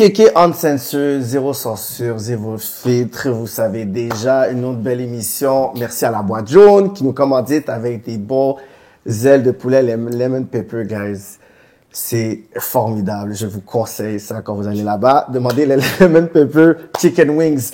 KK Uncensored, zéro censure, zéro filtre, vous savez déjà, une autre belle émission. Merci à la boîte jaune qui nous commandite avec des bons ailes de poulet lemon pepper, guys. C'est formidable. Je vous conseille ça quand vous allez là-bas. Demandez les lemon pepper chicken wings.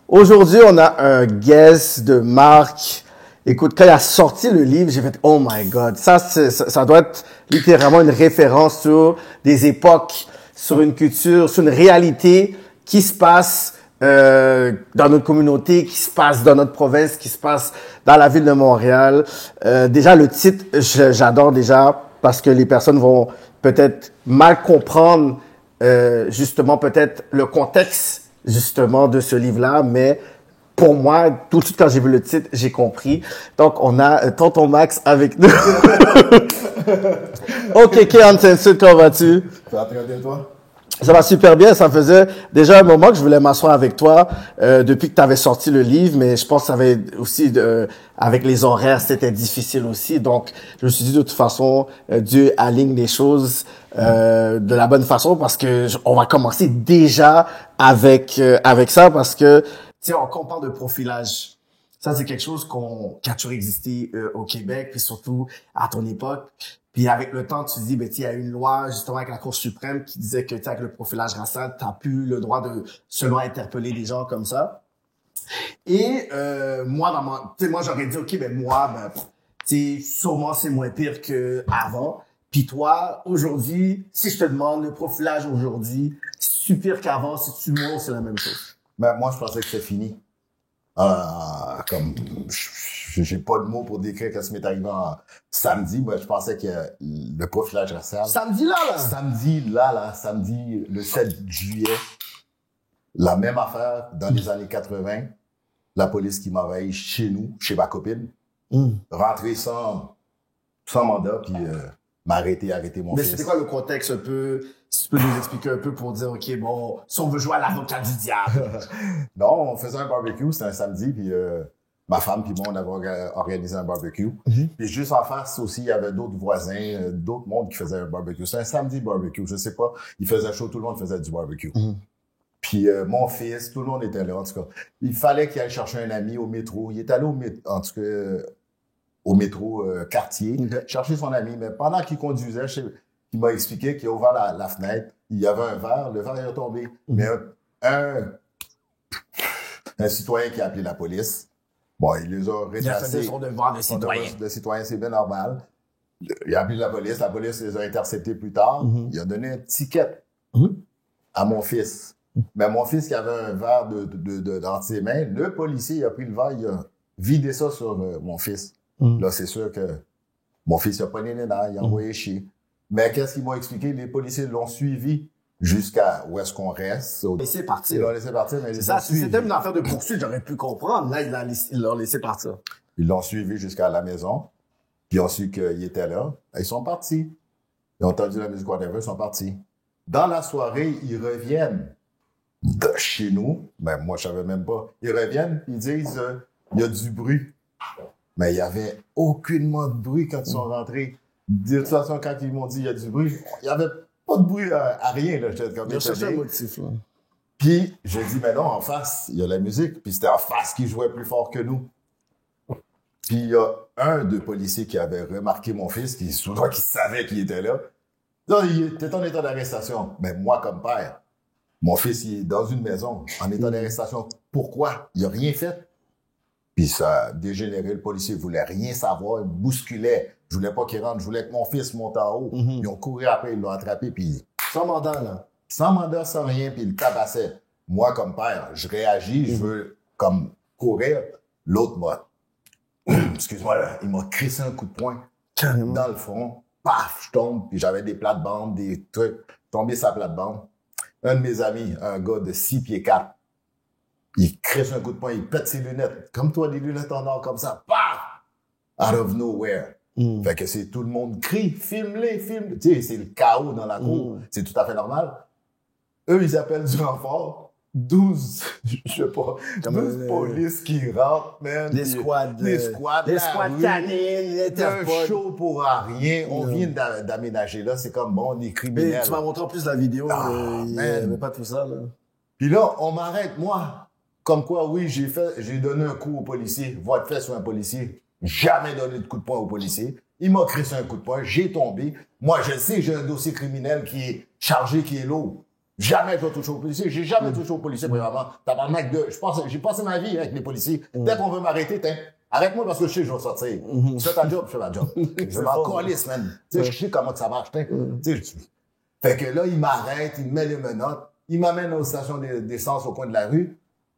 Aujourd'hui, on a un guest de Marc. Écoute, quand il a sorti le livre, j'ai fait « Oh my God ». Ça doit être littéralement une référence sur des époques, sur une culture, sur une réalité qui se passe dans notre communauté, qui se passe dans notre province, qui se passe dans la ville de Montréal. Déjà, le titre, j'adore déjà parce que les personnes vont peut-être mal comprendre justement peut-être le contexte justement de ce livre-là, mais pour moi, tout de suite quand j'ai vu le titre, j'ai compris. Donc, on a Tonton Max avec nous. Ok, Uncensored, comment vas-tu? Ça va très bien, toi? Ça va super bien. Ça faisait déjà un moment que je voulais m'asseoir avec toi depuis que tu avais sorti le livre, mais je pense que ça avait aussi, avec les horaires, c'était difficile aussi. Donc, je me suis dit de toute façon, Dieu aligne les choses de la bonne façon parce que on va commencer déjà avec ça parce que tu sais, quand on parle de profilage, ça c'est quelque chose qui a toujours existé au Québec, puis surtout à ton époque. Puis avec le temps, tu te dis, ben il y a une loi justement avec la Cour suprême qui disait que avec le profilage racial, t'as plus le droit de seulement interpeller des gens comme ça. Et moi, moi j'aurais dit, ok, sûrement c'est moins pire que avant. Puis toi, aujourd'hui, si je te demande le profilage aujourd'hui, c'est pire qu'avant, si tu montres, c'est la même chose. Ben, moi, je pensais que c'était fini. Comme, j'ai pas de mots pour décrire ce qui m'est arrivé samedi. Moi, je pensais que le profilage racial. Samedi, samedi, le 7 juillet. La même affaire dans les années 80. La police qui m'envahit chez nous, chez ma copine. Rentrer sans mandat, puis m'arrêter mon fils. Mais c'était quoi le contexte un peu? Si tu peux nous expliquer un peu pour dire, OK, bon, si on veut jouer à l'avocat du diable. Non, on faisait un barbecue, c'était un samedi, puis ma femme puis moi, on avait organisé un barbecue. Puis juste en face aussi, il y avait d'autres voisins, d'autres mondes qui faisaient un barbecue. C'était un samedi barbecue, je sais pas. Il faisait chaud, tout le monde faisait du barbecue. Puis mon fils, tout le monde était là, en tout cas. Il fallait qu'il aille chercher un ami au métro. Il est allé au métro quartier, chercher son ami. Mais pendant qu'il conduisait, il m'a expliqué qu'il a ouvert la fenêtre, il y avait un verre, le verre est tombé. Mais un citoyen qui a appelé la police, bon, il les a retracés. Il a fait son devoir de citoyen. De citoyen, c'est bien normal. Il a appelé la police les a interceptés plus tard. Il a donné un ticket à mon fils. Mais mon fils qui avait un verre dans ses mains, le policier, il a pris le verre, il a vidé ça sur mon fils. Là, c'est sûr que mon fils n'a pas né dedans, il a envoyé chier. Mais qu'est-ce qu'ils m'ont expliqué? Les policiers l'ont suivi jusqu'à où est-ce qu'on reste. Ils l'ont laissé partir. Ils l'ont laissé partir, mais c'est ça. Si c'était une affaire de poursuite, j'aurais pu comprendre. Là, ils l'ont laissé partir. Ils l'ont suivi jusqu'à la maison. Puis ils ont su qu'il était là. Ils sont partis. Ils ont entendu la musique whatever, ils sont partis. Dans la soirée, ils reviennent de chez nous. Ben, moi, je savais même pas. Ils reviennent, ils disent, il y a du bruit. Mais il y avait aucunement de bruit quand ils sont rentrés. De toute façon, quand ils m'ont dit il y a du bruit, il y avait pas de bruit à rien, là. J'étais comme cherché un motif, là. Puis, j'ai dit, mais non, en face, il y a la musique. Puis c'était en face qui jouait plus fort que nous. Puis il y a un des policiers qui avait remarqué mon fils, qui savait qu'il était là. Là, il était en état d'arrestation. Mais moi, comme père, mon fils, il est dans une maison, en état d'arrestation. Pourquoi? Il a rien fait. Puis ça a dégénéré, le policier voulait rien savoir, il bousculait. Je voulais pas qu'il rentre, je voulais que mon fils monte en haut. Ils ont couru après, ils l'ont attrapé, puis... Sans mandat, là. Sans mandat, sans rien, puis il le tabassait. Moi, comme père, je réagis, je veux, comme, courir. L'autre m'a... Excuse-moi, là, il m'a crissé un coup de poing. Carrément. Dans le front. Paf, je tombe, puis j'avais des plates-bandes, des trucs. Tombé sa plate-bande. Un de mes amis, un gars de 6 pieds 4, il crisse un coup de poing, il pète ses lunettes. Comme toi, des lunettes en or comme ça. Paf! Out of nowhere. Fait que c'est tout le monde crie, filme-les, filme. Tu sais, c'est le chaos dans la cour. C'est tout à fait normal. Eux, ils appellent du renfort. 12, je sais pas, 12 polices qui rentrent, man. Les squads. Les squads canines, les un show pour rien. On vient d'aménager là. C'est comme, bon, des criminels. Et tu m'as montré en plus la vidéo. Il n'y avait pas tout ça, là. Puis là, on m'arrête, moi. Comme quoi, oui, j'ai donné un coup au policier. Va te faire sur un policier. Jamais donné de coup de poing au policier. Il m'a crissé un coup de poing. J'ai tombé. Moi, je sais, j'ai un dossier criminel qui est chargé, qui est lourd. Jamais je vais toucher au policier. J'ai jamais touché au policier, vraiment. J'ai passé ma vie avec les policiers. Dès qu'on veut m'arrêter, arrête-moi parce que je sais que je vais sortir. Tu fais ta job, je fais ma job. Je m'en calisse, man. Tu sais, je sais comment ça marche, Fait que là, il m'arrête, il me met les menottes, il m'amène aux stations d'essence au coin de la rue.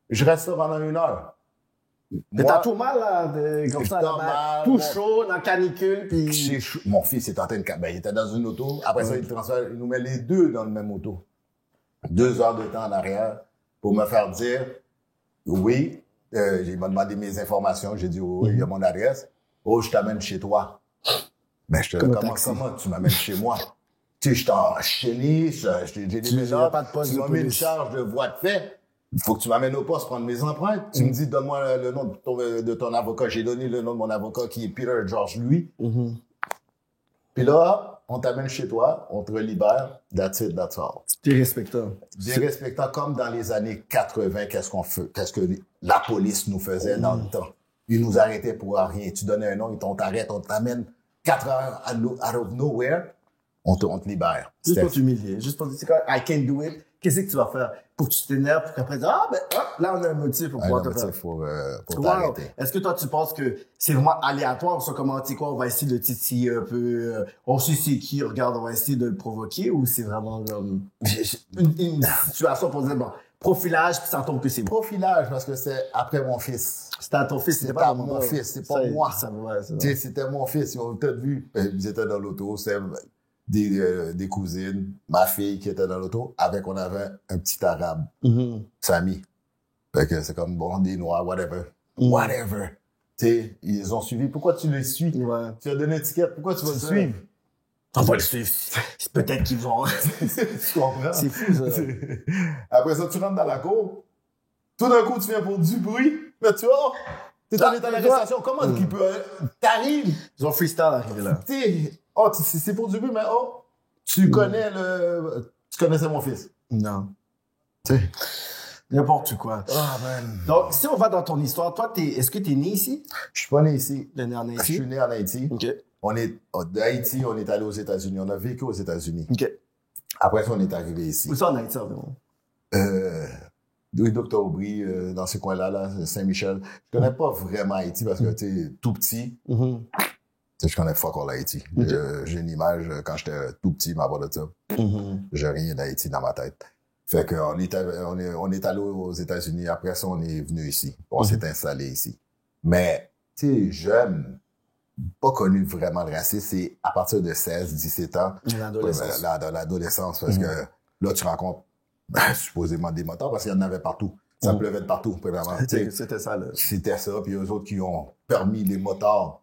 Je reste là pendant 1 heure. Mais t'as tout mal, là, comme ça, là, tout chaud, dans la canicule, puis... Mon fils est en train de... Ben, il était dans une auto. Après ça, il nous met les deux dans le même auto. 2 heures de temps en arrière pour me faire dire oui. Il m'a demandé mes informations. J'ai dit oui, il y a mon adresse. Oh, je t'amène chez toi. Ben, comment tu m'amènes chez moi? Tu sais, je t'ai enchaîné, j'ai des menottes, tu m'as mis une charge de voie de fait. Il faut que tu m'amènes au poste prendre mes empreintes. Tu me dis, donne-moi le nom de ton avocat. J'ai donné le nom de mon avocat qui est Peter George Louis. Puis là, on t'amène chez toi, on te libère. That's it, that's all. Dérespectant. Dérespectant comme dans les années 80, qu'est-ce que la police nous faisait dans le temps. Ils nous arrêtaient pour rien. Tu donnais un nom, on t'arrête, on t'amène 4 heures out of nowhere, on te libère. Juste pour t'humilier. Juste pour dire, c'est quoi, I can't do it. Qu'est-ce que tu vas faire? Pour que tu t'énerves, pour qu'après, là, on a un motif pour pouvoir te faire. Pour t'arrêter. Est-ce que toi, tu penses que c'est vraiment aléatoire, soit comment, tu sais quoi, on va essayer de titiller un peu, on sait c'est qui, regarde, on va essayer de le provoquer, ou c'est vraiment, une situation pour dire, bon, profilage, puis ça tombe que c'est bon. Profilage, parce que c'est après mon fils. C'était à ton fils, c'était pas mon fils, c'est pas moi. C'était mon fils, ils ont peut-être vu, ils étaient dans l'auto, c'est des cousines, ma fille qui était dans l'auto, on avait un petit arabe, Samy. Fait que c'est comme, bon, des noirs, whatever. Whatever. Tu sais, ils ont suivi. Pourquoi tu les suis? Ouais. Tu as donné une étiquette, pourquoi tu vas le suivre? On va le suivre. Peut-être qu'ils vont. Tu comprends? C'est fou, ça. Après ça, tu rentres dans la cour. Tout d'un coup, tu viens pour du bruit. Mais tu vois, t'es en état d'arrestation. Comment qu'il peut, t'arrives? Ils ont freestyle arrivé là. C'est pour du bruit, mais tu connais tu connaissais mon fils. Non. Tu sais. N'importe quoi. Ah, man. Donc, si on va dans ton histoire, toi, est-ce que t'es né ici? Je suis pas né ici. T'es né en Haïti? Je suis né en Haïti. OK. D'Haïti, on est allé aux États-Unis. On a vécu aux États-Unis. OK. Après ça, on est arrivé ici. Où ça en Haïti, environ? Oui, Dr. Aubry, dans ces coins-là, là, Saint-Michel. Je connais pas vraiment Haïti parce que, tu sais, tout petit. Je connais fuck all Haïti. J'ai une image, quand j'étais tout petit, ma voix de ça. J'ai rien d'Haïti dans ma tête. Fait que on est allé aux États-Unis. Après ça, on est venu ici. On s'est installé ici. Mais, tu sais, jeune, pas connu vraiment le racisme, c'est à partir de 16, 17 ans. L'adolescence. L'adolescence, parce que là, tu rencontres supposément des motards parce qu'il y en avait partout. Ça pleuvait de partout, vraiment. C'était ça, là. C'était ça. Puis eux autres qui ont permis les motards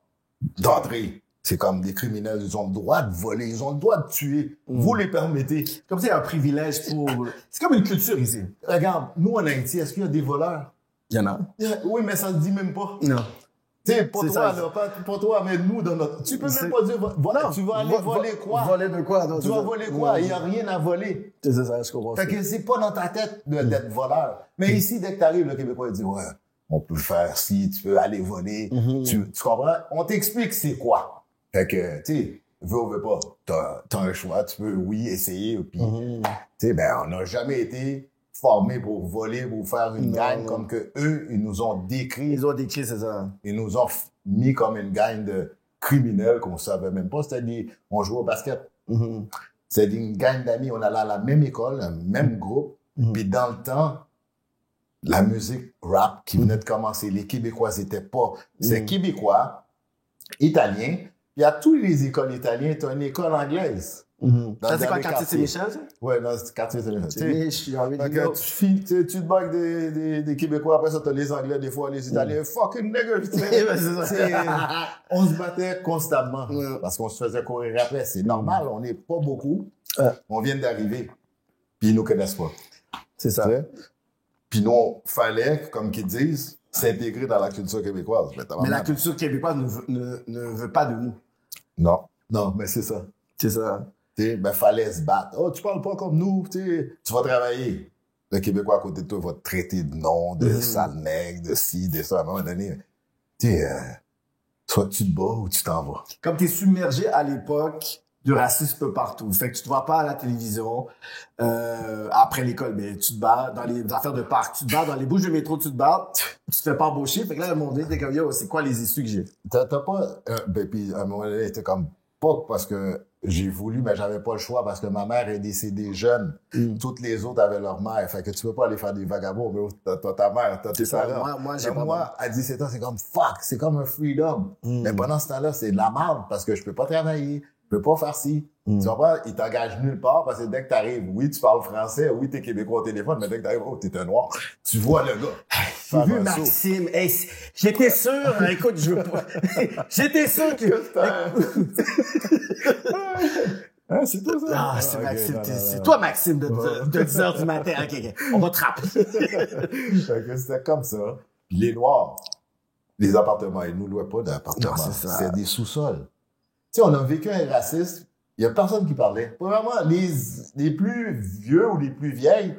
d'entrer. C'est comme des criminels, ils ont le droit de voler, ils ont le droit de tuer. Vous les permettez. Comme c'est un privilège pour... C'est comme une culture ici. Regarde, nous en Haïti, est-ce qu'il y a des voleurs? Il y en a. Oui, mais ça se dit même pas. Non. Tu sais, pour toi, là, pas pour toi, mais nous, dans notre... Tu peux même pas dire... Voilà, tu vas aller voler quoi? Voler de quoi? Non, tu vas voler quoi? Il y a rien à voler. C'est ça, je comprends. Fait que c'est pas dans ta tête d'être voleur. Mais ici, dès que t'arrives, le Québécois, il dit, ouais, on peut faire ci, tu peux aller voler. Tu comprends? On t'explique c'est quoi. Fait que, tu sais, veux ou veux pas, t'as un choix, tu peux, oui, essayer, puis, tu sais, ben, on n'a jamais été formés pour voler, pour faire une gang comme que eux, ils nous ont décrit. Ils ont décrit, c'est ça. Ils nous ont mis comme une gang de criminels qu'on savait même pas. C'est-à-dire, on jouait au basket. C'est une gang d'amis, on allait à la même école, un même groupe, puis dans le temps, la musique rap qui venait de commencer, les Québécois étaient pas, c'est Québécois, Italiens. Il y a toutes les écoles italiennes, tu as une école anglaise. Ça, c'est quoi, quartier Saint-Michel, ça? Ouais, non, c'est quartier Saint-Michel. Tu envie de dire. Tu te bagues des Québécois, après ça, t'as les Anglais, des fois, les Italiens, fucking niggas, on se battait constamment. Parce qu'on se faisait courir après. C'est normal, on n'est pas beaucoup. On vient d'arriver. Puis ils nous connaissent pas. C'est ça. Puis nous, fallait, comme qu'ils disent, s'intégrer dans la culture québécoise. Mais la culture québécoise ne veut pas de nous. Non, mais c'est ça. C'est ça. Ben, fallait se battre. Oh, tu parles pas comme nous, tu vas travailler. Le Québécois à côté de toi va te traiter de nom, de sale nègre, de ci, de ça. À un moment donné, soit tu te bats ou tu t'en vas. Comme t'es submergé à l'époque du racisme partout. Fait que tu te vois pas à la télévision, après l'école, mais tu te bats dans les affaires de parc, tu te bats dans les bouches de métro, tu te bats, tu te fais pas embaucher. Fait que là, à un moment donné, t'es comme, yo, c'est quoi les issues que j'ai? T'as pas, puis à un moment donné, t'es comme, pas parce que j'ai voulu, mais j'avais pas le choix parce que ma mère est décédée jeune. Toutes les autres avaient leur mère. Fait que tu peux pas aller faire des vagabonds, mais t'as ta mère, t'as tes parents. Moi, à 17 ans, c'est comme fuck, c'est comme un freedom. Mais pendant ce temps-là, c'est de la merde parce que je peux pas travailler. Je peux pas faire ci. Tu vois, ils t'engagent nulle part parce que dès que t'arrives, oui, tu parles français, oui, t'es québécois au téléphone, mais dès que t'arrives, oh, t'es un noir. Tu vois le gars. J'ai vu Maxime. Hey, j'étais sûr, écoute, je veux pas. J'étais sûr que. C'est toi, ça? Ah, c'est Maxime. C'est toi, Maxime, de 10 heures du matin. OK. On va te rappeler. C'était comme ça. Puis les Noirs, les appartements, ils nous louaient pas d'appartements. C'était des sous-sols. Tu sais, on a vécu un racisme, il y a personne qui parlait. Premièrement, les plus vieux ou les plus vieilles,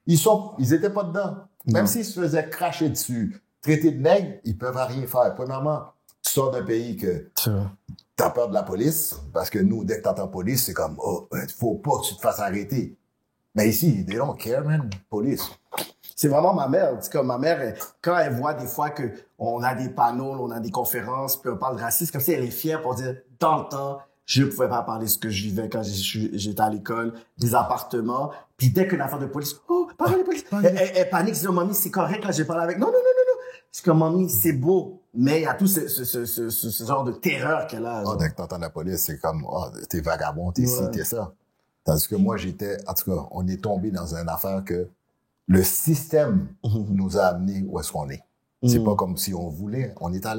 ils étaient pas dedans. Même s'ils se faisaient cracher dessus, traités de nègres, ils peuvent rien faire. Premièrement, tu sors d'un pays que t'as peur de la police, parce que nous, dès que t'entends police, c'est comme, oh, faut pas que tu te fasses arrêter. Mais ici, they don't care, man, police. C'est vraiment ma mère. C'est comme ma mère, quand elle voit des fois que on a des panneaux, on a des conférences, puis on parle de racisme, comme si elle est fière pour dire, dans le temps, je ne pouvais pas parler de ce que je vivais quand j'étais à l'école, des appartements. Puis dès qu'une affaire de police, oh, parle de police. Elle panique, dit, oh, mamie, c'est correct, là, j'ai parlé avec. Non. C'est comme, mamie, c'est beau. Mais il y a tout ce genre de terreur qu'elle a. Oh, dès que t'entends la police, c'est comme, oh, t'es vagabond, t'es ci, t'es ça. Tandis que moi, en tout cas, on est tombé dans une affaire que le système nous a amenés où est-ce qu'on est. C'est pas comme si on voulait. On était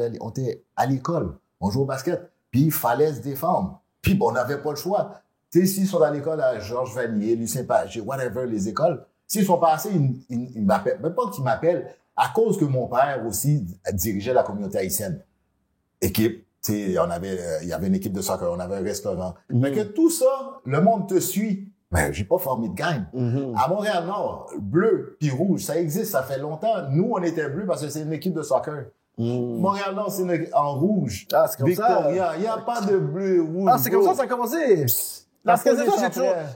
à l'école. On jouait au basket. Puis il fallait se défendre. Puis bon, on n'avait pas le choix. Tu sais, s'ils sont à l'école à Georges Vanier, Lucien Pagé, whatever, les écoles, s'ils sont passés, ils m'appellent. Même pas qu'ils m'appellent, à cause que mon père aussi dirigeait la communauté haïtienne. Équipe, tu sais, il y avait une équipe de soccer, on avait un restaurant. Mais que tout ça, le monde te suit. Mais j'ai pas formé de gang. À Montréal-Nord, bleu puis rouge, ça existe, ça fait longtemps. Nous, on était bleu parce que c'est une équipe de soccer. Montréal-Nord, c'est en rouge. Ah, c'est comme Victoria, il n'y a pas de bleu, rouge. Ah, c'est comme ça a commencé. Parce que c'est ça,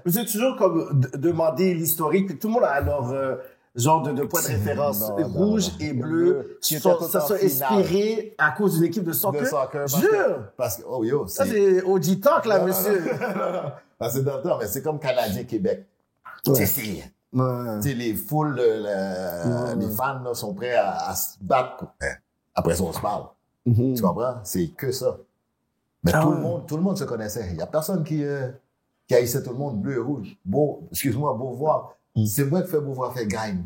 j'ai toujours comme demandé l'historique, puis tout le monde a leur genre de point de référence. Rouge et bleu, ça soit inspiré à cause d'une équipe de soccer. Jure! Parce que, oh yo, ça c'est OG Talk, là, monsieur. Parce que dans le temps, mais c'est comme Canadien-Québec. Ouais. C'est les foules, les fans là, sont prêts à se battre. Après ça, on se parle. Tu comprends? C'est que ça. Mais tout le monde se connaissait. Il y a personne qui haïssait tout le monde, bleu et rouge. Excuse-moi, Beauvoir. C'est moi qui fais Beauvoir fait gagne.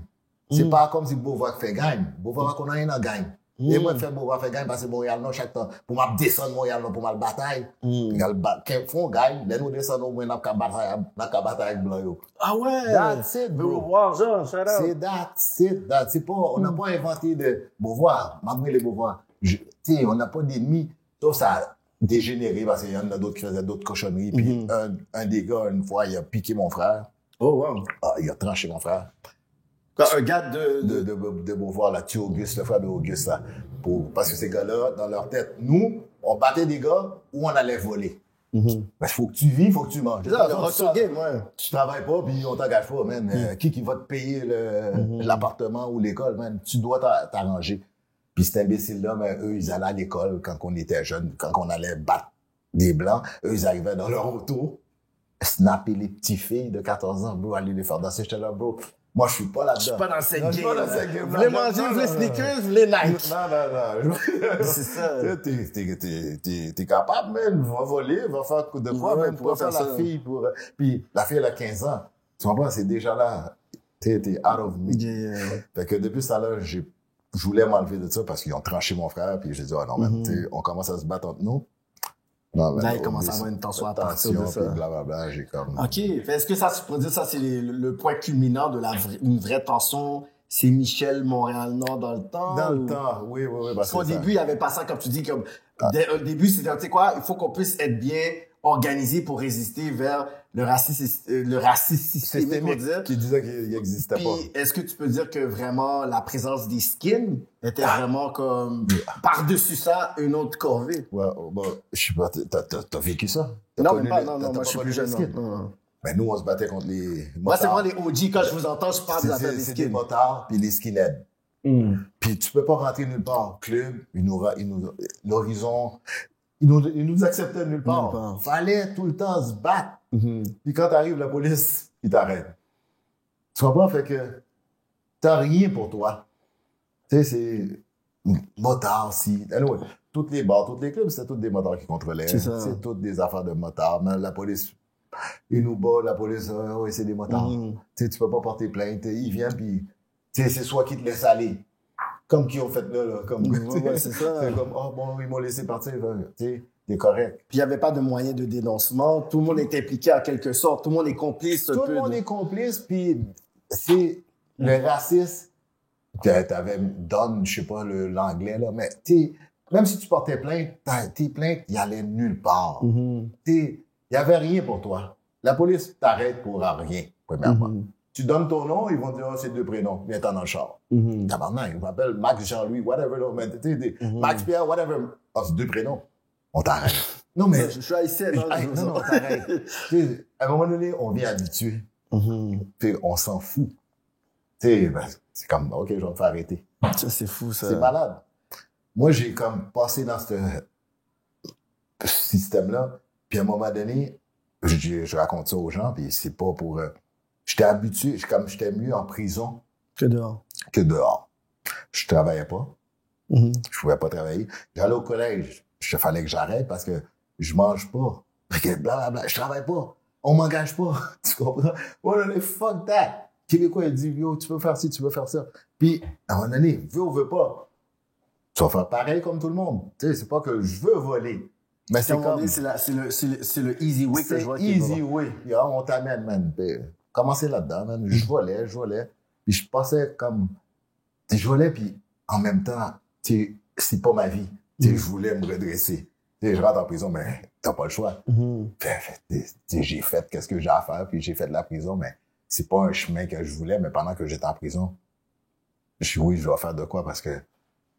C'est pas comme si Beauvoir fait gagne. Beauvoir qu'on a rien à gagne. Et moi, je fais Beauvoir fait gagne parce que Montréal, chaque temps, pour m'a descendre Montréal, pour m'a bataille. Quand font gagne, là, nous descendons au moins dans la bataille avec Blanc. Ah ouais! That's it, bro. Beauvoir, genre, shout out. C'est pas, on n'a pas inventé de Beauvoir, malgré les Beauvoir. On n'a pas d'ennemis. Tout ça a dégénéré parce qu'il y en a d'autres qui faisaient d'autres cochonneries. Puis un des gars, une fois, il a piqué mon frère. Oh, wow. Ah, il a tranché mon frère. Un gars de Beauvoir, là, tu Auguste, le frère de Auguste, là. Parce que ces gars-là, dans leur tête, nous, on battait des gars où on allait voler. Ben, faut que tu vis, faut que tu manges. C'est ça, le hustle game, ouais. Tu travailles pas, puis on t'engage pas, man. Qui va te payer l'appartement ou l'école, man? Tu dois t'arranger. Puis cet imbécile-là, ben, eux, ils allaient à l'école quand on était jeunes, quand on allait battre des Blancs. Eux, ils arrivaient dans leur auto, snapper les petits filles de 14 ans, bro, aller les faire danser. J'étais là, bro. Moi, je suis pas là-dedans. Je suis pas dans cette game. Vous voulez manger, vous voulez sneakers, vous voulez Nike. Non. C'est ça. T'es capable, man. Va voler, va faire de quoi, même pour faire la fille. Puis la fille, elle a 15 ans. Tu comprends? C'est déjà là. T'es out of me. Fait que depuis ça, là, je voulais m'enlever de ça parce qu'ils ont tranché mon frère. Puis j'ai dit, oh non, man, on commence à se battre entre nous. Non, là, il commence à avoir une tension à partir de ça. Blablabla, j'ai comme... OK. Est-ce que ça, tu pourrais dire, ça, c'est le point culminant de une vraie tension? c'est Michel Montréal-Nord dans le temps? Dans le ou... temps, oui. Parce qu'au début, il n'y avait pas ça, comme tu dis, comme, au début, c'était, tu sais quoi, il faut qu'on puisse être bien organisé pour résister vers le racisme systémique, on va dire. Qui disait qu'il n'existait pas. Puis, est-ce que tu peux dire que vraiment la présence des skins était vraiment comme, par-dessus ça, une autre corvée? Ouais, bon, je sais pas, t'as vécu ça? Non, mais pas, non, moi, je suis plus jeune. Ben, nous, on se battait contre les motards. Moi, c'est vraiment les OG. Quand je vous entends, je parle de la des skins. C'est des motards puis les skinheads. Puis tu peux pas rentrer nulle part. Club, l'horizon, ils nous acceptaient nulle part. Fallait tout le temps se battre. Puis quand t'arrives, la police, ils t'arrêtent. Tu comprends? Fait que t'as rien pour toi. Tu sais, c'est motard, si. Anyway, toutes les bars, tous les clubs, c'était tous des motards qui contrôlaient. C'est toutes des affaires de motards. Mais la police, ils nous battent, la police, oui, c'est des motards. Tu sais, tu peux pas porter plainte. Ils viennent, puis c'est soit qu'ils te laissent aller. Comme qu'ils ont fait là. Comme, ouais, c'est ça. C'est comme, oh bon, ils m'ont laissé partir. Tu sais, t'es correct. Puis il n'y avait pas de moyen de dénoncement. Tout le monde est impliqué en quelque sorte. Tout le monde est complice. Tout le monde est complice, puis c'est le racisme. T'avais Don, je sais pas l'anglais, là, mais même si tu portais plainte, tes plaintes, ils allaient nulle part. Il y avait rien pour toi. La police t'arrête pour rien, premièrement. Tu donnes ton nom, ils vont dire, oh, c'est 2 prénoms, viens-t'en dans le char. Tabarnak, ils m'appellent Max Jean-Louis, whatever, là, mais, Max Pierre, whatever. Oh, c'est 2 prénoms. On t'arrête. Non, mais. Je suis haïtien, non, on t'arrête. À un moment donné, on vient habitué. On s'en fout. Ben, c'est comme, OK, je vais me faire arrêter. Ça, c'est fou, ça. C'est malade. Moi, j'ai comme passé dans ce système-là, puis à un moment donné, je raconte ça aux gens, puis c'est pas pour... j'étais habitué, j'étais mieux en prison que dehors. Je travaillais pas. Je pouvais pas travailler. J'allais au collège. Il fallait que j'arrête parce que je mange pas. Blablabla, je travaille pas. On m'engage pas. Tu comprends? Oh là là, fuck that. Québécois, il dit, yo, tu peux faire ci, tu peux faire ça. Puis, à un moment donné, veux ou veux pas, tu vas faire pareil comme tout le monde. Tu sais, c'est pas que je veux voler. Mais c'est comme... C'est le easy way que je vois. C'est easy way. Yeah, on t'amène, man. Commencez là-dedans, man. Je volais. Puis je passais comme... Je volais, puis en même temps, c'est pas ma vie. Je voulais me redresser. Je rentre en prison, mais t'as pas le choix. J'ai fait qu'est-ce que j'ai à faire, puis j'ai fait de la prison, mais c'est pas un chemin que je voulais, mais pendant que j'étais en prison, je dois faire de quoi, parce que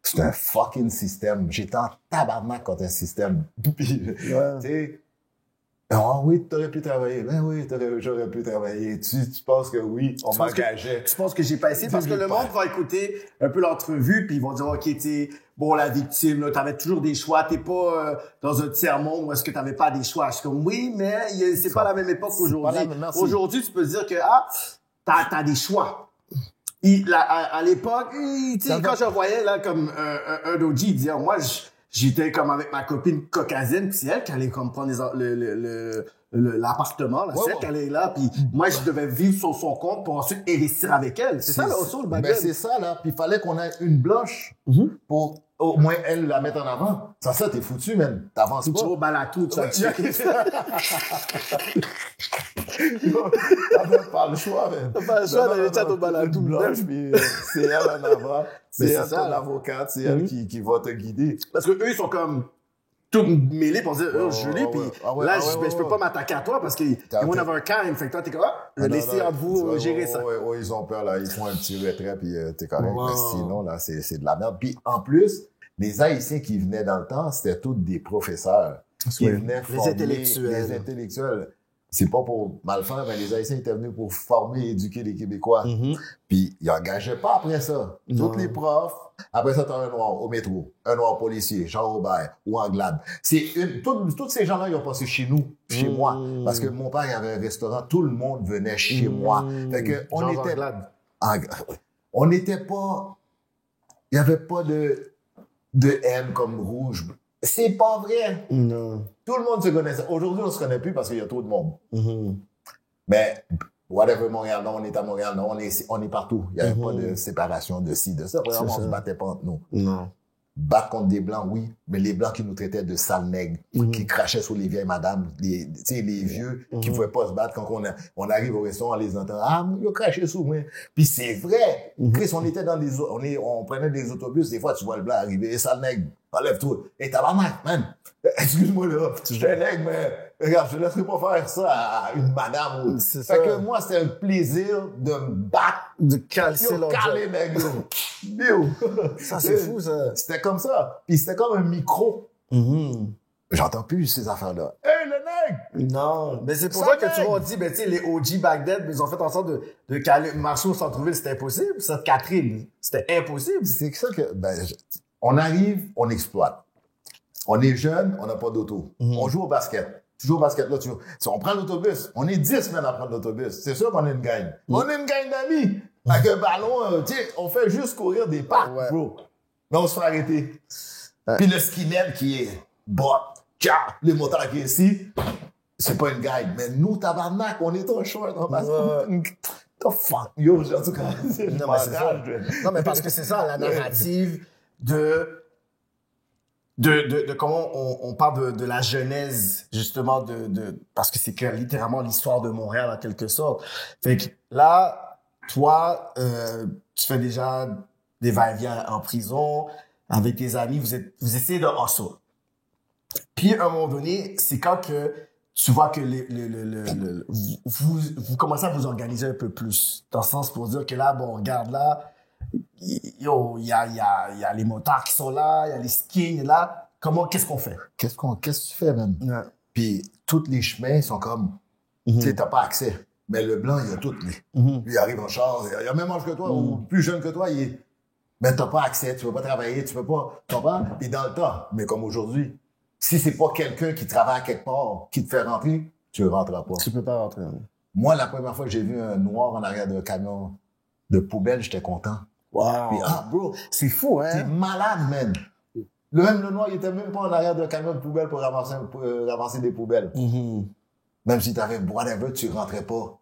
c'est un fucking système. J'étais en tabarnak contre un système. Puis, tu sais, ah oui, t'aurais pu travailler. Ben oui, j'aurais pu travailler. Tu penses que oui, on m'engageait. Tu penses que j'ai pas essayé? Parce que le monde va écouter un peu l'entrevue, puis ils vont dire, OK, bon, la victime, là, t'avais toujours des choix. T'es pas dans un tiers-monde où est-ce que t'avais pas des choix. Je suis comme, oui, mais c'est pas la même époque qu'aujourd'hui. Aujourd'hui, tu peux dire que, t'as des choix. À l'époque, quand je voyais, là, comme un OG, il disait, moi, j'étais comme avec ma copine caucasienne, puis c'est elle qui allait comme prendre l'appartement, là, c'est elle qui allait là, puis moi, je devais vivre sur son compte pour ensuite investir avec elle. C'est ça, là, aussi, le bagage. Ben, c'est ça, là. Puis il fallait qu'on ait une blanche pour au moins elle la mettre en avant. Ça, t'es foutu, man. T'avances pas. Tu vas au balatou, tu vas T'avais pas le choix, man. T'as pas le choix d'aller chat au balatou. Blanche, puis c'est elle en avant. C'est elle ton avocate, c'est elle qui va te guider. Parce que eux, ils sont comme tout mêlés pour dire, Julie, puis là, je peux pas m'attaquer à toi parce qu'ils vont avoir un calme. Fait que toi, t'es comme, laissez entre vous gérer ça. Ouais, ils ont peur, là. Ils font un petit retrait, puis t'es correct. Mais sinon, là, c'est de la merde. Puis en plus, les Haïtiens qui venaient dans le temps, c'était tous des professeurs. Qui venaient former les intellectuels. C'est pas pour mal faire, mais les Haïtiens étaient venus pour former et éduquer les Québécois. Puis ils engageaient pas après ça. Tous les profs, après ça, t'as un noir au métro, un noir policier, Jean Robert ou Anglade. Tous ces gens-là, ils ont passé chez nous, chez moi. Parce que mon père, il avait un restaurant, tout le monde venait chez moi. Fait que on n'était pas, il y avait pas de haine comme rouge. C'est pas vrai. Non. Tout le monde se connaissait. Aujourd'hui, on se connaît plus parce qu'il y a trop de monde. Mais, whatever, Montréal, non, on est à Montréal, non, on est partout. Il n'y avait pas de séparation de ci, de ça. Vraiment, on se battait pas entre nous. Non. battre contre des Blancs, oui, mais les Blancs qui nous traitaient de sales nègres, qui crachaient sur les vieilles madames, tu sais, les vieux qui pouvaient pas se battre quand on arrive au restaurant, on les entend, ah, ils ont craché sur moi. Puis c'est vrai. Chris, on était dans on prenait des autobus, des fois, tu vois le Blanc arriver, et sale nègre, enlève-toi. Et tabarnak, man. Excuse-moi, là. Je suis un nègre, mais regarde, je ne laisserai pas faire ça à une madame. Fait que moi, c'était un plaisir de me battre. De calcer l'autre. Caler, nègre. Ça, c'est fou, ça. C'était comme ça. Puis c'était comme un micro. J'entends plus ces affaires-là. Hey, le nègre! Non. Mais c'est pour ça que tu vois, on dit, ben, tu sais, les OG back then, ils ont fait en sorte de caler, marcher au centre-ville, c'était impossible. Sainte-Catherine, c'était impossible. C'est ça que, ben, on arrive, on exploite. On est jeune, on n'a pas d'auto. On joue au basket. Tu joues au basket, là, si on prend l'autobus, on est 10 semaines à prendre l'autobus. C'est sûr qu'on est une gang. On est une gang d'amis. Avec un ballon, tu sais, on fait juste courir des parcs, bro. Mais on se fait arrêter. Puis le skinhead qui est bot, les motards qui est ici, c'est pas une gang. Mais nous, tabarnak, on est trop short en basket. The fuck, yo, en tout cas, non, mais c'est ça. Non, mais parce que c'est ça, la narrative de comment on parle de la genèse, justement, parce que c'est littéralement l'histoire de Montréal, en quelque sorte. Fait que là, toi, tu fais déjà des va-et-vient en prison, avec tes amis, vous essayez de hustle. Puis, à un moment donné, c'est quand que tu vois que vous commencez à vous organiser un peu plus. Dans le sens pour dire que là, bon, regarde là, yo, il y a les motards qui sont là, il y a les skins là. Qu'est-ce qu'on fait? Qu'est-ce que tu fais, man? Ouais. Puis, tous les chemins sont comme, tu sais, t'as pas accès. Mais le Blanc, il a tout, lui. Lui, il arrive en char, il a le même âge que toi, ou plus jeune que toi, mais t'as pas accès, tu peux pas travailler, tu peux pas, tu comprends? Puis dans le temps, mais comme aujourd'hui, si c'est pas quelqu'un qui travaille quelque part, qui te fait rentrer, tu rentreras pas. Tu peux pas rentrer. Moi, la première fois que j'ai vu un noir en arrière d'un camion de poubelle, j'étais content. Wow. Puis, bro, c'est fou, hein? t'es malade, man. Le noir, il était même pas en arrière d'un camion de poubelle pour ramasser des poubelles. Même si t'avais whatever, tu rentrais pas.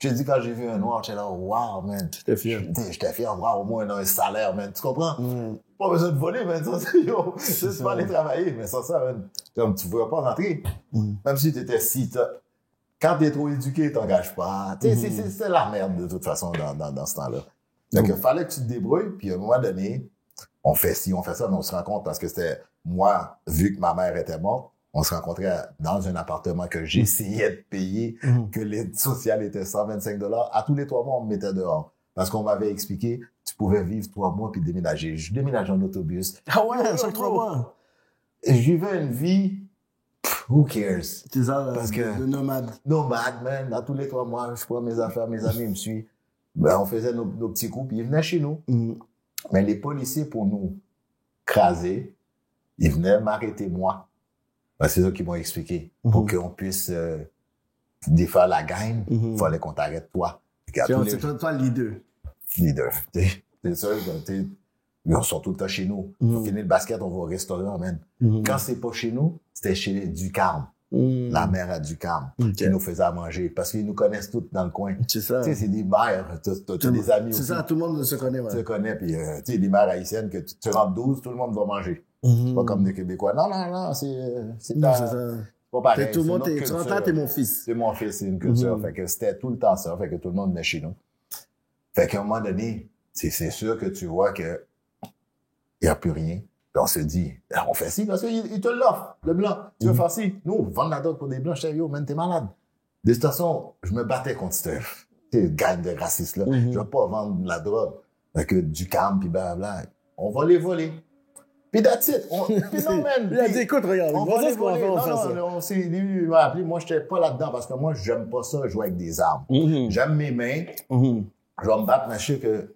J'ai dit, quand j'ai vu un noir, j'étais là, wow, man. J'étais fier. J'étais fier, wow, au moins, on a un salaire, man. Tu comprends? Pas besoin de voler, man. Ça, c'est, yo, juste pas aller travailler, mais sans ça, man. Comme, tu pouvais pas rentrer. Même si t'étais quand t'es trop éduqué, t'engages pas. Tu sais, c'est la merde, de toute façon, dans ce temps-là. Donc, il fallait que tu te débrouilles, puis à un moment donné, on fait ci, on fait ça, mais on se rencontre parce que c'était, moi, vu que ma mère était morte, on se rencontrait dans un appartement que j'essayais de payer, que l'aide sociale était $125. À tous les 3 mois, on me mettait dehors. Parce qu'on m'avait expliqué, tu pouvais vivre 3 mois puis déménager. Je déménage en autobus. Ah ouais, chaque 3 mois. Je vivais une vie, who cares? C'est ça, parce que de nomade. Nomade, man. À tous les 3 mois, je prends mes affaires, mes amis me suivent. Ben, on faisait nos petits coups puis ils venaient chez nous. Mais les policiers, pour nous craser, ils venaient m'arrêter moi. Ben, c'est ça qu'ils m'ont expliqué. Pour qu'on puisse défaire la gang, il fallait qu'on t'arrête toi. C'est toi le leader. Leader. C'est ça, ils sont tout le temps chez nous. On finit le basket, on va au restaurant, man. Quand c'est pas chez nous, c'était chez Ducarme. La mère à Ducarme. Qui nous faisait à manger. Parce qu'ils nous connaissent tous dans le coin. C'est ça. Tu sais, c'est des mères. T'as des amis aussi. C'est ça, tout le monde se connaît, ouais. Tu te connais, puis tu sais, des mères haïtiennes que tu rentres 12, tout le monde va manger. C'est pas comme des Québécois. Non, c'est pas pareil. Tout le monde, tu rentres là, t'es mon fils. C'est mon fils, c'est une culture. Fait que c'était tout le temps ça. Fait que tout le monde venait chez nous. Fait qu'à un moment donné, c'est sûr que tu vois que il y a plus rien. Puis on se dit, on fait ci parce qu'il te l'offre, le Blanc. Tu veux faire ci? Nous, vendre la drogue pour des Blancs, je dis, yo, man, t'es malade. De toute façon, je me battais contre cette gang de racistes-là. Je veux pas vendre de la drogue avec du calme, puis blablabla. On va les voler. Puis that's it. Puis non, man. Il a dit, écoute, regarde, on va les voler. Lui, il m'a appelé. Moi, j'étais pas là-dedans parce que moi, j'aime pas ça, jouer avec des armes. J'aime mes mains. Je vais me battre, mais je sais que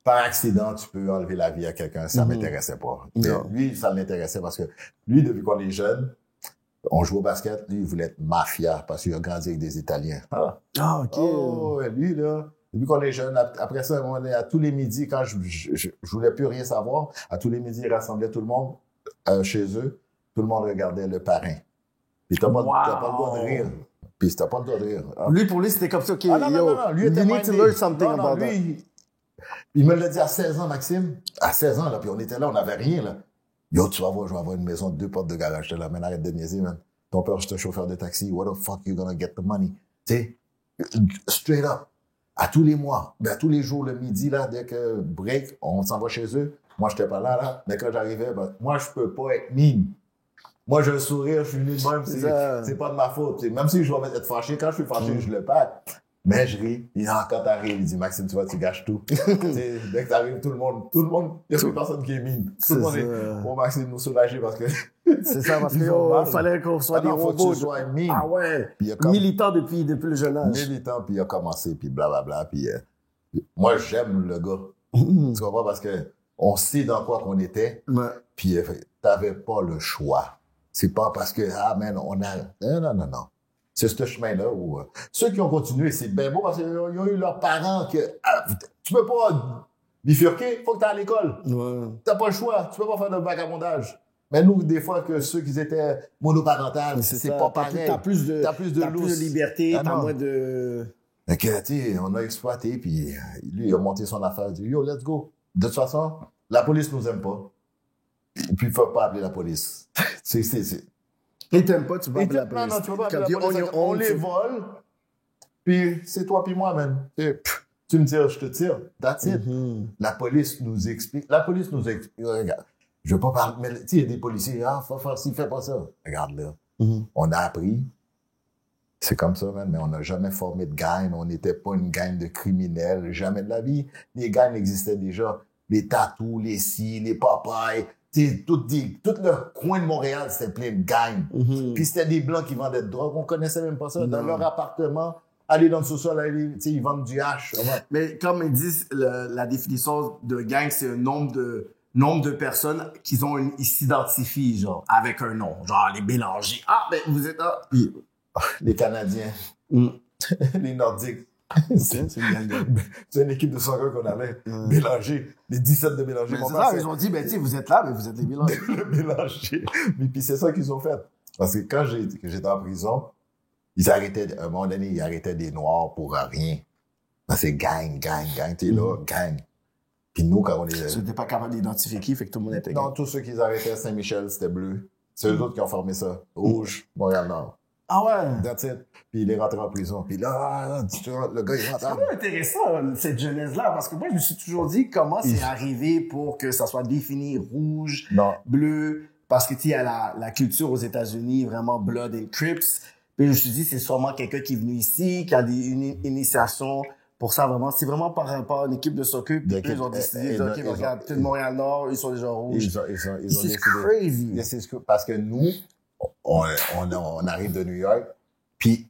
par accident, tu peux enlever la vie à quelqu'un. Ça m'intéressait pas. Mais lui, ça l'intéressait parce que lui, depuis qu'on est jeune, on joue au basket. Lui, il voulait être mafia parce qu'il a grandi avec des Italiens. OK. Oh, lui, là, depuis qu'on est jeune, après ça, on est à tous les midis, quand je voulais plus rien savoir, à tous les midis, ils rassemblaient tout le monde chez eux. Tout le monde regardait le parrain. Puis t'as pas le droit de rire. Puis t'as pas le droit de rire. Lui, pour lui, c'était comme ça. OK, non, lui était you need to learn something about that. Il me l'a dit à 16 ans, Maxime. À 16 ans, là, puis on était là, on n'avait rien, là. Yo, tu vas voir, je vais avoir une maison de 2 portes de garage. J'étais là, man, arrête de niaiser, man. Ton père, c'est un chauffeur de taxi. What the fuck you gonna get the money? Tu sais, straight up. À tous les mois, ben, à tous les jours, le midi, là, dès que break, on s'en va chez eux. Moi, j'étais pas là. Mais quand j'arrivais, ben, moi, je peux pas être mine. Moi, j'ai un sourire, je suis venu de même, c'est pas de ma faute. T'sais. Même si je vais être fâché, quand je suis fâché, je le perds. Mais je ris. Quand t'arrives, il dit, Maxime, tu vois, tu gâches tout. Dès que t'arrives, tout le monde, il y a plus personne qui est mine. Tout le monde est, oh, Maxime, nous soulager parce que. C'est ça, parce qu'il fallait qu'on soit des robots. Faut que tu sois mine. Ah ouais. Militant depuis le jeune âge. Militant, puis il a commencé, puis blablabla, puis moi, j'aime le gars. Tu comprends? Parce que on sait dans quoi qu'on était. Ouais. Puis t'avais pas le choix. C'est pas parce que, ah, man, on a, non. C'est ce chemin-là où, ceux qui ont continué, c'est bien beau parce qu'ils ont eu leurs parents que, tu peux pas bifurquer, faut que t'es à l'école. Ouais. T'as pas le choix, tu peux pas faire de vagabondage. Mais nous, des fois, que ceux qui étaient monoparentales, c'est pas pareil. T'as plus de liberté, t'as moins de... Donc, tu sais, on a exploité, puis lui, il a monté son affaire, il dit, yo, let's go. De toute façon, la police nous aime pas. Et puis, il faut pas appeler la police. Ils t'aiment pas, tu vas appeler la police. Non, tu vas pas appeler la police. On les vole, puis c'est toi puis moi, man. Tu me tires, je te tire. That's it. La police nous explique. Regarde, je veux pas parler, mais tu sais, il y a des policiers, faut faire ci, fais pas ça. Regarde là. On a appris. C'est comme ça, man, mais on n'a jamais formé de gang. On n'était pas une gang de criminels. Jamais de la vie. Les gangs existaient déjà. Les tatous, les scies, les papayes. Tout le coin de Montréal, c'était plein de gangs. Puis c'était des Blancs qui vendaient de drogue. On connaissait même pas ça. Dans leur appartement, aller dans le sous-sol, ils vendent du hash. Mais comme ils disent, la définition de gang, c'est un nombre de personnes ils s'identifient, genre, avec un nom. Genre, les Bélangers. Ah, ben, vous êtes là. Puis, les Canadiens. Les Nordiques. C'est une équipe de soccer qu'on avait. Bélanger. Les 17 de Bélanger. C'est ça, ils ont dit, ben, tu sais, vous êtes là, mais vous êtes les Bélangers. Le Bélanger. Mais puis c'est ça qu'ils ont fait. Parce que quand j'étais en prison, à un moment donné, ils arrêtaient des Noirs pour rien. C'est gang. T'es là, gang. Puis nous, quand on est... Tu n'étais pas capable d'identifier qui, fait que tout le monde était gang. Non, tous ceux qui arrêtaient à Saint-Michel, c'était bleu. C'est eux autres qui ont formé ça. Rouge, Montréal-Nord. Ah ouais? That's it. Puis il est rentré en prison. Puis là, le gars, il rentre. C'est vraiment intéressant, cette jeunesse-là, parce que moi, je me suis toujours dit comment c'est arrivé pour que ça soit défini rouge, bleu, parce que, tu sais, il y a la culture aux États-Unis, vraiment Blood and Crips. Puis je me suis dit, c'est sûrement quelqu'un qui est venu ici, qui a une initiation pour ça, vraiment. C'est vraiment par rapport à une équipe de soccer, puis ils ont décidé, OK, regarde, tout le Montréal-Nord, ils sont déjà rouges. Ils ont C'est crazy. Parce que nous, on arrive de New York, puis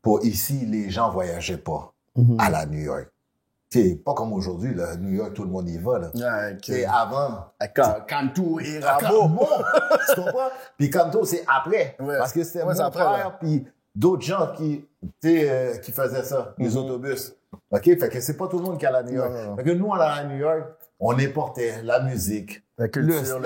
pour ici, les gens voyageaient pas à la New York. C'est pas comme aujourd'hui, là, New York, tout le monde y va, là. C'est avant. Cantu et Rabo. Tu comprends? Puis Cantu, c'est après. Ouais. Parce que c'était mon frère, puis d'autres gens qui faisaient ça, les autobus. OK? Fait que c'est pas tout le monde qui allait à New York. Fait que nous, on allait à New York, on importait la musique, la culture.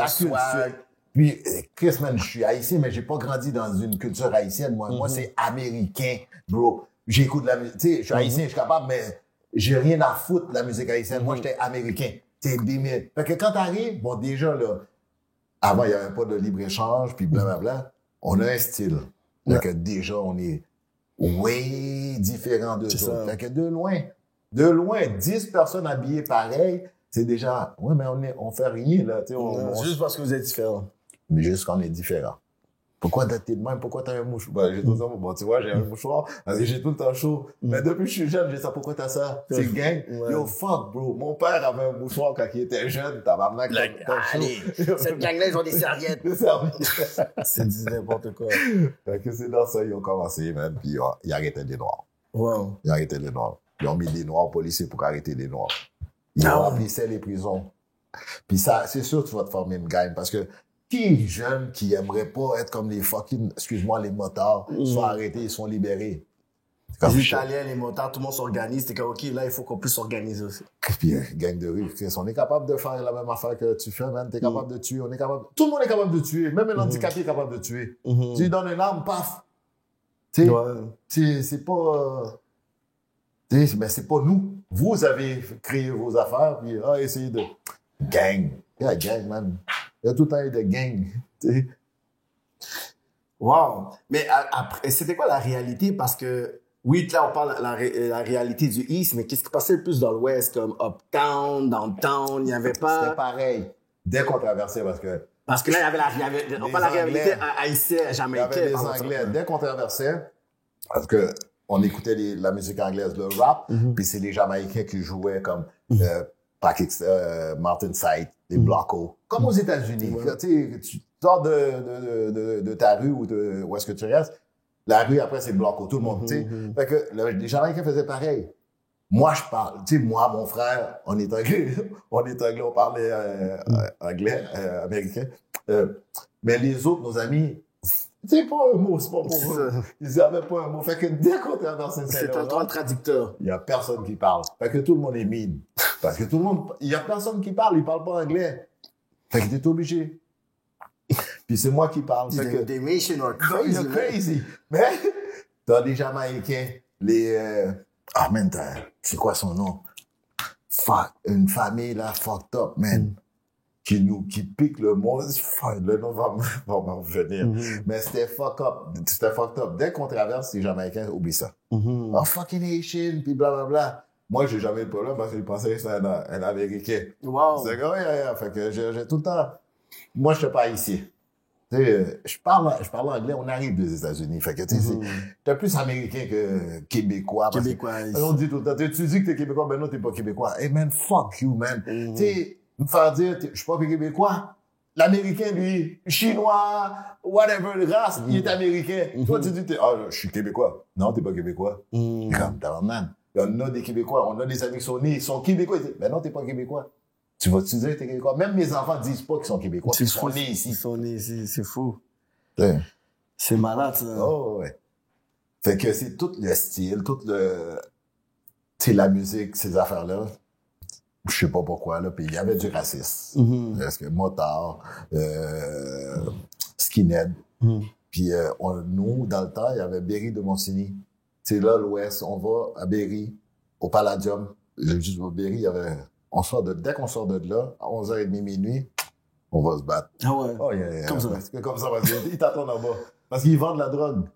Puis, Chris, man, je suis haïtien, mais j'ai pas grandi dans une culture haïtienne, moi. Moi, c'est américain, bro. J'écoute la musique. Tu sais, je suis haïtien, je suis capable, mais j'ai rien à foutre de la musique haïtienne. Moi, j'étais américain. T'es bémé. Fait que quand t'arrives, bon, déjà, là, avant, il y avait pas de libre-échange, puis blablabla. On a un style. Fait que déjà, on est way différent d'eux autres. Fait que de loin, 10 personnes habillées pareil, c'est déjà, ouais, mais on fait rien, là, tu sais. Juste parce que vous êtes différents. Mais juste qu'on est différents. Pourquoi t'es de même? Pourquoi t'as un mouchoir? Ben, j'ai tout le temps, bon, tu vois, j'ai un mouchoir, parce que j'ai tout le temps chaud. Mais depuis que je suis jeune, j'ai ça, pourquoi t'as ça? C'est gang. Yo, fuck, bro. Mon père avait un mouchoir quand il était jeune, tabarnak, t'as chaud. Cette gang-là, ils ont des serviettes. C'est dit n'importe quoi. Fait que c'est dans ça, ils ont commencé, même, puis ils arrêtaient les Noirs. Wow. Ils arrêtaient les Noirs. Ils ont mis des Noirs policiers pour arrêter les Noirs. Ils remplissaient les prisons. Puis ça, c'est sûr que tu vas te former une gang, parce que qui est jeune qui aimerait pas être comme les fucking, excuse-moi, les motards, sont arrêtés, ils sont libérés. Les Italiens, les motards, tout le monde s'organise. T'es comme, OK, là, il faut qu'on puisse s'organiser aussi. Puis, gang de rue, Chris, on est capable de faire la même affaire que tu fais, man. T'es capable de tuer, on est capable. Tout le monde est capable de tuer. Même un handicapé est capable de tuer. Tu lui donnes une arme, paf. Tu sais, c'est pas, Mais c'est pas nous. Vous avez créé vos affaires, puis essayez de... Gang. Yeah, gang, man. Il y a tout le temps eu de gang. T'sais. Wow. Mais après, c'était quoi la réalité? Parce que, oui, là, on parle de la réalité du East, mais qu'est-ce qui passait le plus dans l'Ouest, comme Uptown, Downtown, il n'y avait pas... C'était pareil. Dès qu'on traversait, parce que là, on parle de la réalité haïtienne, jamaïcaine. Il y avait les Anglais. Dès qu'on traversait, parce que on écoutait la musique anglaise, le rap, puis c'est les Jamaïcains qui jouaient comme Martin Sight, les Blocko, comme aux États-Unis. Tu sors de ta rue ou où est-ce que tu restes, la rue après c'est Blocko, tout le monde. Fait que les Jamaïcains faisaient pareil. Moi, je parle, moi, mon frère, on est anglais, on parlait anglais, américain. Mais les autres, nos amis, c'est pas un mot, c'est pas pour eux. Ils avaient pas un mot. Fait que dès qu'on traverse c'est un droit de traducteur. Il y a personne qui parle. Fait que tout le monde est mine. Parce que il y a personne qui parle, ils parlent pas anglais. Fait que t'es obligé. Puis c'est moi qui parle. Fait que the nation are crazy. They're crazy. Mais, t'as des Jamaïcains, man, c'est quoi son nom? Fuck, une famille, là, fucked up, man. Qui pique le mot. Le nom va me revenir. Mais c'était fucked up. Dès qu'on traverse, les Jamaïcains, oublie ça. Oh, fucking Haitian, puis blablabla. Moi, j'ai jamais eu de problème parce que je pensais que c'était un Américain. Wow. C'est comme, fait que j'ai tout le temps... Moi, je suis pas ici. Je parle anglais, on arrive des États-Unis. Fait que, t'es plus américain que québécois. On dit tout le temps, tu dis que t'es québécois, ben non, t'es pas québécois. Hey man, fuck you, man. Me faire dire, je suis pas québécois. L'américain, lui, chinois, whatever, race, il est américain. Toi, tu dis, je suis québécois. Non, t'es pas québécois. Comme, man. Il y en a des Québécois, on a des amis qui sont nés, ils sont québécois. Ils disent, ben non, t'es pas québécois. Tu vas-tu dire que t'es québécois? Même mes enfants disent pas qu'ils sont québécois. Ils sont nés ici. Ils sont nés ici, c'est fou. Ouais. C'est malade, ça. Oh, ouais. Fait que c'est tout le style, la musique, ces affaires-là. Je sais pas pourquoi, là. Puis il y avait du racisme. Parce que motard, skinhead. Puis nous, dans le temps, il y avait Berry de Monsigny. C'est là, l'Ouest, on va à Berry, au Palladium. Juste au Berry, il y avait... dès qu'on sort de là, à 11h30, minuit, on va se battre. Ah ouais? Oh, yeah. Comme ça. Comme ça, parce qu'ils t'attendent en bas. Parce qu'ils vendent de la drogue.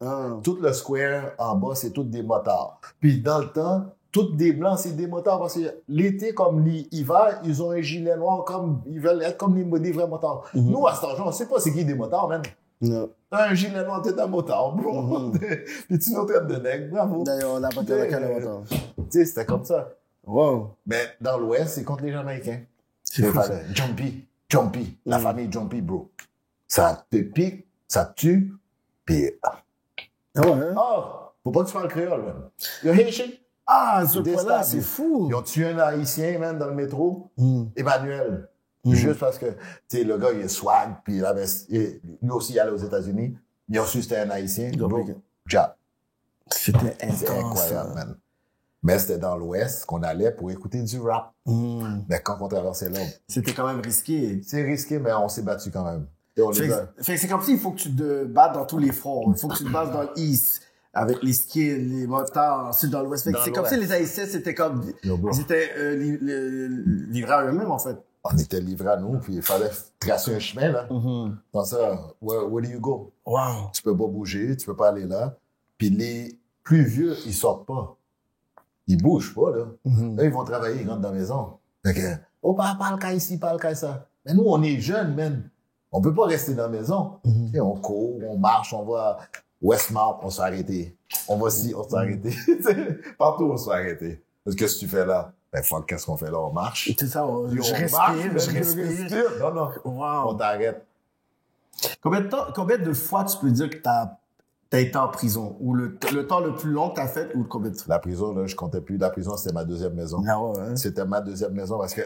Tout le square en bas, c'est tous des motards. Puis dans le temps, tous des blancs, c'est des motards. Parce que l'été, comme l'hiver, ils ont un gilet noir, ils veulent être comme des vrais motards. Nous, à cet argent, on sait pas c'est qui des motards, man. Non. T'as un gilet noir, t'es un motard, bro. Puis tu nous traites de nègre, bravo. D'ailleurs, on n'a pas de motard. C'était comme ça. Wow. Mais dans l'Ouest, c'est contre les Jamaïcains. C'est fou, ça. Jumpy. La famille Jumpy, bro. Ça te pique, ça te tue, puis... Ah ouais, hein? Faut pas que tu parles créole, man. You're Haitian. Ce point-là, c'est fou. Ils ont tué un Haïtien, man, dans le métro. Emmanuel. Juste parce que, le gars, il est swag, puis lui aussi, il allait aux États-Unis. Ils ont su que c'était un Haïtien. C'était intense. C'est incroyable, man. Mais c'était dans l'Ouest qu'on allait pour écouter du rap. Mais quand on traversait là... C'était quand même risqué. C'est risqué, mais on s'est battu quand même. Fait que c'est comme si il faut que tu te battes dans tous les fronts. Il faut que tu te battes dans l'East, avec les skins, les motards, ensuite dans l'Ouest. C'est comme si les Haïtiens, c'était comme... Ils étaient livrés à eux-mêmes, en fait. On était livrés à nous, puis il fallait tracer un chemin, là. Dans ça, where do you go? Wow. Tu peux pas bouger, tu peux pas aller là. Puis les plus vieux, ils sortent pas. Ils bougent pas, là. Là, ils vont travailler, ils rentrent dans la maison. Fait que, pas le cas ici, pas le cas ça. Mais nous, on est jeunes, man. On peut pas rester dans la maison. On court, on marche, on va à Westmount, on s'est arrêté. On va ici, on s'est arrêté. Partout, on s'est arrêté. Qu'est-ce que tu fais là? Ben, fuck, qu'est-ce qu'on fait là? On marche. C'est ça, je respire. Non. Wow. On t'arrête. Combien de fois tu peux dire que t'as été en prison? Ou le temps le plus long que t'as fait, ou combien de fois? La prison, là, je comptais plus. La prison, c'était ma deuxième maison. Ah ouais, hein? C'était ma deuxième maison parce que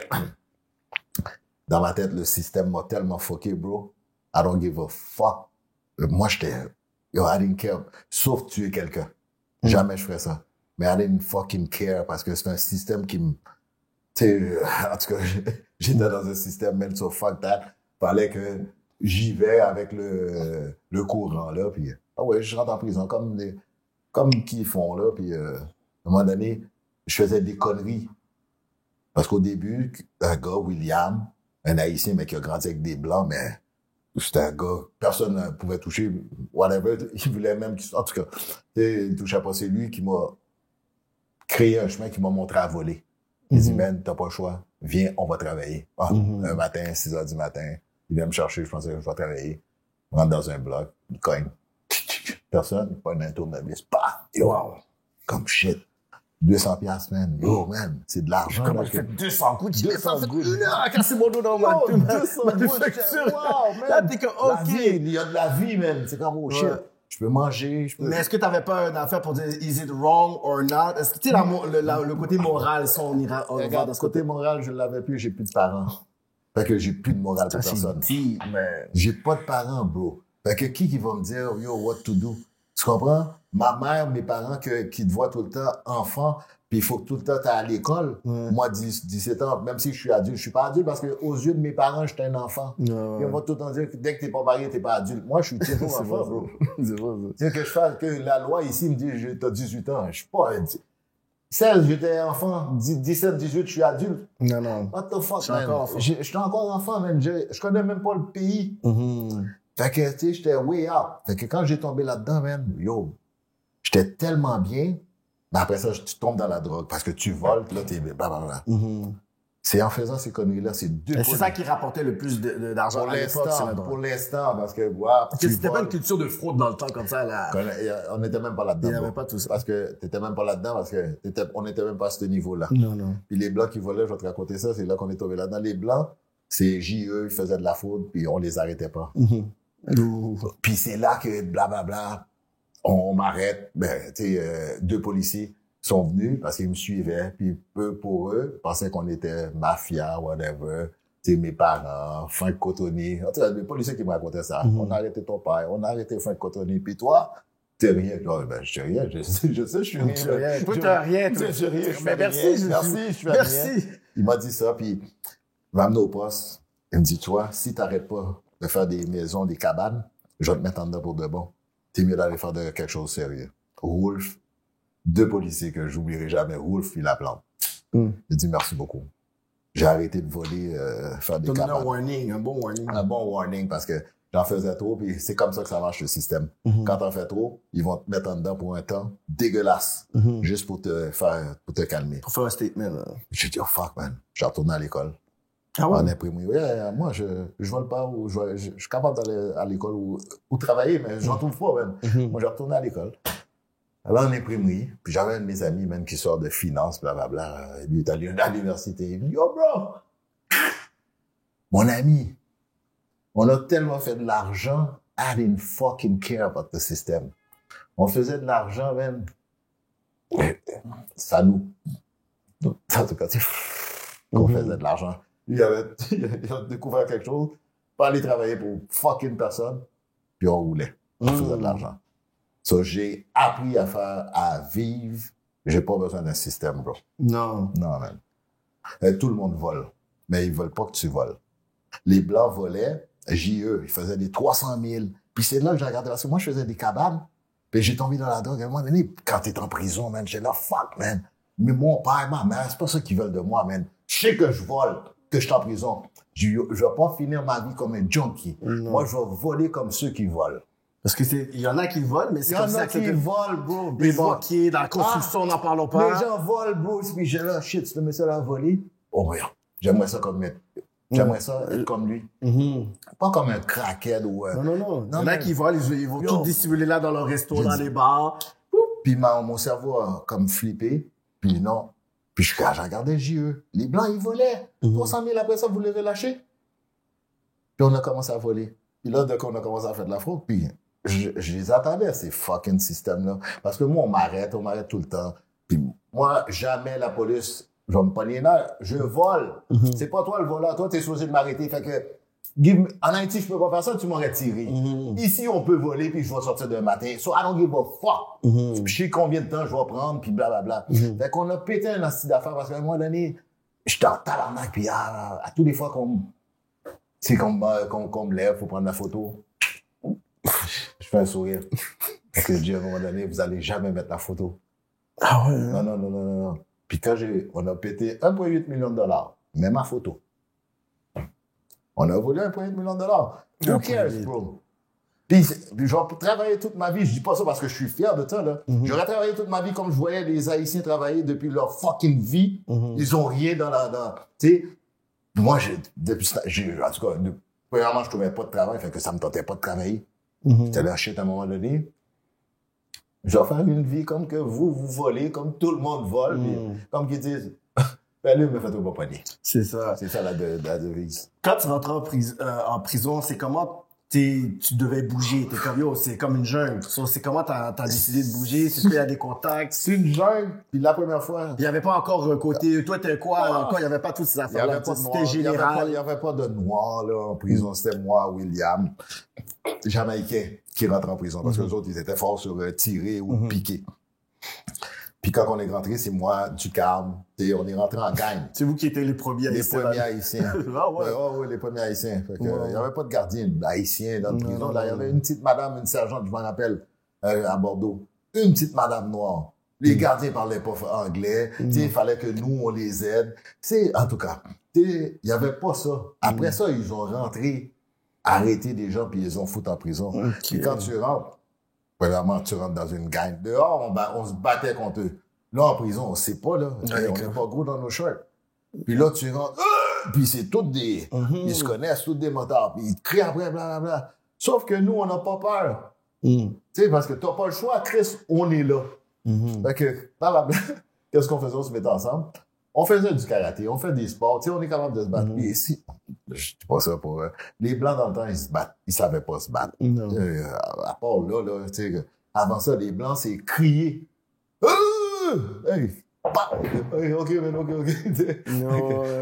dans ma tête, le système m'a tellement fucké, bro. I don't give a fuck. Moi, I didn't care. Sauf tuer quelqu'un. Jamais je ferais ça. Mais I didn't fucking care parce que c'est un système qui me... en tout cas, j'étais dans un système, même so fuck that. Fallait que j'y vais avec le courant, là, puis... je rentre en prison comme qu'ils font, là, puis à un moment donné, je faisais des conneries. Parce qu'au début, un gars, William, un Haïtien, mais qui a grandi avec des Blancs, mais c'était un gars, personne ne pouvait toucher, whatever. Il voulait même en tout cas, il touchait pas. C'est lui qui m'a créé un chemin, qui m'a montré à voler. Il dit, man, t'as pas le choix. Viens, on va travailler. Un matin, 6h du matin, il vient me chercher, je pensais que je vais travailler. On rentre dans un bloc, il cogne. Personne, pas un tournevis. Bah! Wow! Comme shit. 200 piastres, man. Yo, man, c'est de l'argent. Comment je fais 200 coups? 200 fait gouttes. une heure à casser mon dos dans ma 200 manufacture. Wow, man. Là, t'es comme, La OK. vie, il y a de la vie, man. C'est comme, oh, shit. Ouais. Je peux manger, je peux... Mais est-ce que t'avais pas une affaire pour dire, is it wrong or not? Est-ce que, tu sais, le côté moral, ça, on va Regarde, dans ce côté moral, je l'avais plus, j'ai plus de parents. Fait que j'ai plus de morale pour personne. Deep, man. J'ai pas de parents, bro. Fait que qui va me dire, yo, what to do? Tu comprends? Ma mère, mes parents qui te voient tout le temps enfant, puis il faut que tout le temps t'es à l'école. Moi, 17 ans, même si je suis adulte, je suis pas adulte parce que aux yeux de mes parents, j'étais un enfant. Puis on va tout le temps dire que dès que t'es pas marié, t'es pas adulte. Moi, je suis toujours enfant, bro. C'est vrai, Tu sais, que la loi ici me dit, t'as 18 ans. Je suis pas, 16, j'étais enfant. 17, 18, je suis adulte. ça. Non. What the fuck, Je suis man? encore enfant. Je suis encore enfant, man. Je connais même pas le pays. Fait que, tu sais, j'étais way out. Fait que quand j'ai tombé là-dedans, man, yo, j'étais tellement bien. Mais après ça, tu tombes dans la drogue parce que tu voles, là, t'es blablabla. C'est en faisant ces conneries-là, c'est deux. C'est ça qui rapportait le plus d'argent à l'époque, c'est la drogue. Pour l'instant, parce que, wow, C'était pas une culture de fraude dans le temps comme ça, là. On n'était même pas là-dedans. Il y avait pas tout ça. Parce que t'étais même pas là-dedans, parce que on n'était même pas à ce niveau-là. Non. Puis les Blancs qui volaient, je vais te raconter ça, c'est là qu'on est tombé là-dedans. Les Blancs, c'est JE, ils faisaient de la fraude, puis on les arrêtait pas. Puis c'est là que, blablabla, on m'arrête. Ben, tu sais, 2 policiers sont venus parce qu'ils me suivaient, puis peu pour eux, ils pensaient qu'on était mafia, whatever. Tu sais, mes parents, Frank Cotonnet. En tout cas, les policiers qui me racontaient ça. On a arrêté ton père, on a arrêté Frank Cotonnet, puis toi, t'es rien. Non, ben, je suis rien, je sais, je suis rien. Toi, t'as rien. Je suis rien, je suis Mais merci, rien. Merci, je suis rien. Merci. Il m'a dit ça, puis il m'a amené au poste. Il me dit, toi, si t'arrêtes pas de faire des maisons, des cabanes, je vais te mettre en dedans pour de bon. T'es mieux d'aller faire quelque chose de sérieux. Wolf, 2 policiers que j'oublierai jamais, Wolf et la plante. Il dit merci beaucoup. J'ai arrêté de voler, faire des cabanes. Un warning, un bon warning. Un bon warning parce que j'en faisais trop, puis c'est comme ça que ça marche le système. Quand t'en fais trop, ils vont te mettre en dedans pour un temps dégueulasse, juste pour te calmer. Pour faire un statement, là. J'ai dit, oh fuck, man. J'ai retourné à l'école. Ah ouais? En imprimerie. Ouais, moi, je vole pas ou je suis capable d'aller à l'école ou travailler, mais j'en trouve pas, man. Moi, j'ai retourné à l'école. Alors, en imprimerie, puis j'avais un de mes amis, man, qui sort de finance, blablabla. Lui, est allé à l'université. Il me dit, yo, bro! Mon ami, on a tellement fait de l'argent, I didn't fucking care about the system. On faisait de l'argent, man. Ça nous... En tout cas, tu sais, qu'on faisait de l'argent. Il a découvert quelque chose, pas aller travailler pour fucking personne, puis on roulait. On faisait de l'argent. So, j'ai appris à vivre. J'ai pas besoin d'un système, bro. Non. Non, man. Tout le monde vole. Mais ils veulent pas que tu voles. Les Blancs volaient. JE, ils faisaient des 300 000. Puis c'est là que j'ai regardé. Parce que moi, je faisais des cabanes. Puis j'ai tombé dans la drogue. À un moment donné, quand t'es en prison, man, j'ai là, fuck, man. Mais mon père, ma mère, c'est pas ça qu'ils veulent de moi, man. Je sais que je vole, que je suis en prison. Je vais pas finir ma vie comme un junkie. Non. Moi, je vais voler comme ceux qui volent. Parce que il y en a qui volent, mais c'est Il y comme en ça a qui volent, bro. Les banquiers, dans la construction, n'en parlons pas. Les gens volent, bro. Puis j'ai là, shit, tu te mets ça là à voler. Oh, regarde. J'aimerais ça comme J'aimerais ça être comme lui. Pas comme un crackhead ou... Non. Il y en a qui volent, ils vont tout dissimuler là dans leur resto, dans les bars. Puis mon cerveau a comme flippé. Puis non. Puis j'ai regardé JE. Les Blancs, ils volaient. 300 000 après ça, vous les relâchez. Puis on a commencé à voler. Puis là, dès qu'on a commencé à faire de la fraude, puis je les attendais, ces fucking systèmes-là. Parce que moi, on m'arrête tout le temps. Puis moi, jamais la police, je vais me pogner là, je vole. C'est pas toi le voleur, toi, t'es supposé de m'arrêter. Fait que, en Haïti, je peux pas faire ça, tu m'aurais tiré. Ici, on peut voler, puis je vais sortir demain matin. So, I don't give a fuck. Je sais combien de temps je vais prendre, puis blablabla. Fait qu'on a pété un assis d'affaires, parce qu'à un moment donné, j'étais en tabarnak, puis à tous les fois qu'on me lève, faut prendre la photo. Je fais un sourire. Parce que je dis à un moment donné, vous allez jamais mettre la photo. Ah ouais. Non. Puis quand on a pété 1,8 million de dollars, même ma photo. On a volé 1,8 million de dollars. Who cares, bro? Puis je vais travailler toute ma vie. Je dis pas ça parce que je suis fier de ça, là. J'aurais travaillé toute ma vie comme je voyais les Haïtiens travailler depuis leur fucking vie. Ils ont rien tu sais, moi, en tout cas, premièrement, je trouvais pas de travail, fait que ça me tentait pas de travailler. J'étais là, shit, à un moment donné. Je vais faire une vie comme que vous volez, comme tout le monde vole, puis comme qu'ils disent, ben lui, me fait pas pogner. C'est ça. C'est ça la devise. Quand tu rentres en prison, c'est comment tu devais bouger? T'es comme, yo, c'est comme une jungle. C'est comment t'as décidé de bouger? C'est qu'il y a des contacts? C'est une jungle, puis la première fois... Il y avait pas encore côté, toi, t'es quoi? Encore, il y avait pas toutes ces affaires-là. C'était général. Il y avait pas de noir, là, en prison. C'était moi, William, Jamaïcain, qui rentre en prison. Parce que les autres, ils étaient forts sur tirer ou piquer. Puis quand on est rentré, c'est moi, Ducarme, on est rentré en gang. C'est vous qui étiez les premiers Haïtiens. Les premiers Haïtiens. Ah ouais? Ouais, les premiers Haïtiens. Fait que, il y avait pas de gardien haïtien dans le prison. Là, il y avait une petite madame, une sergente, je m'en rappelle, à Bordeaux. Une petite madame noire. Les gardiens parlaient pas anglais. Il fallait que nous, on les aide. En tout cas, il y avait pas ça. Après ça, ils ont rentré, arrêté des gens, puis ils ont foutu en prison. Puis quand tu rentres, premièrement, tu rentres dans une gang. Dehors, on se battait contre eux. Là, en prison, on sait pas, là. On n'est pas gros dans nos shorts. Puis là, tu rentres, puis c'est toutes des... Ils se connaissent, toutes des motards. Puis ils crient après, blablabla. Sauf que nous, on n'a pas peur. Tu sais, parce que t'as pas le choix, Chris, on est là. Fait que, blablabla. Qu'est-ce qu'on faisait? On se mettait ensemble. On faisait du karaté, on fait des sports. Tu sais, on est capable de se battre. Et ici, je dis pas ça pour... les Blancs, dans le temps, ils se battent. Ils savaient pas se battre. À part là, tu sais, avant ça, les Blancs, c'est crier. Hey, OK.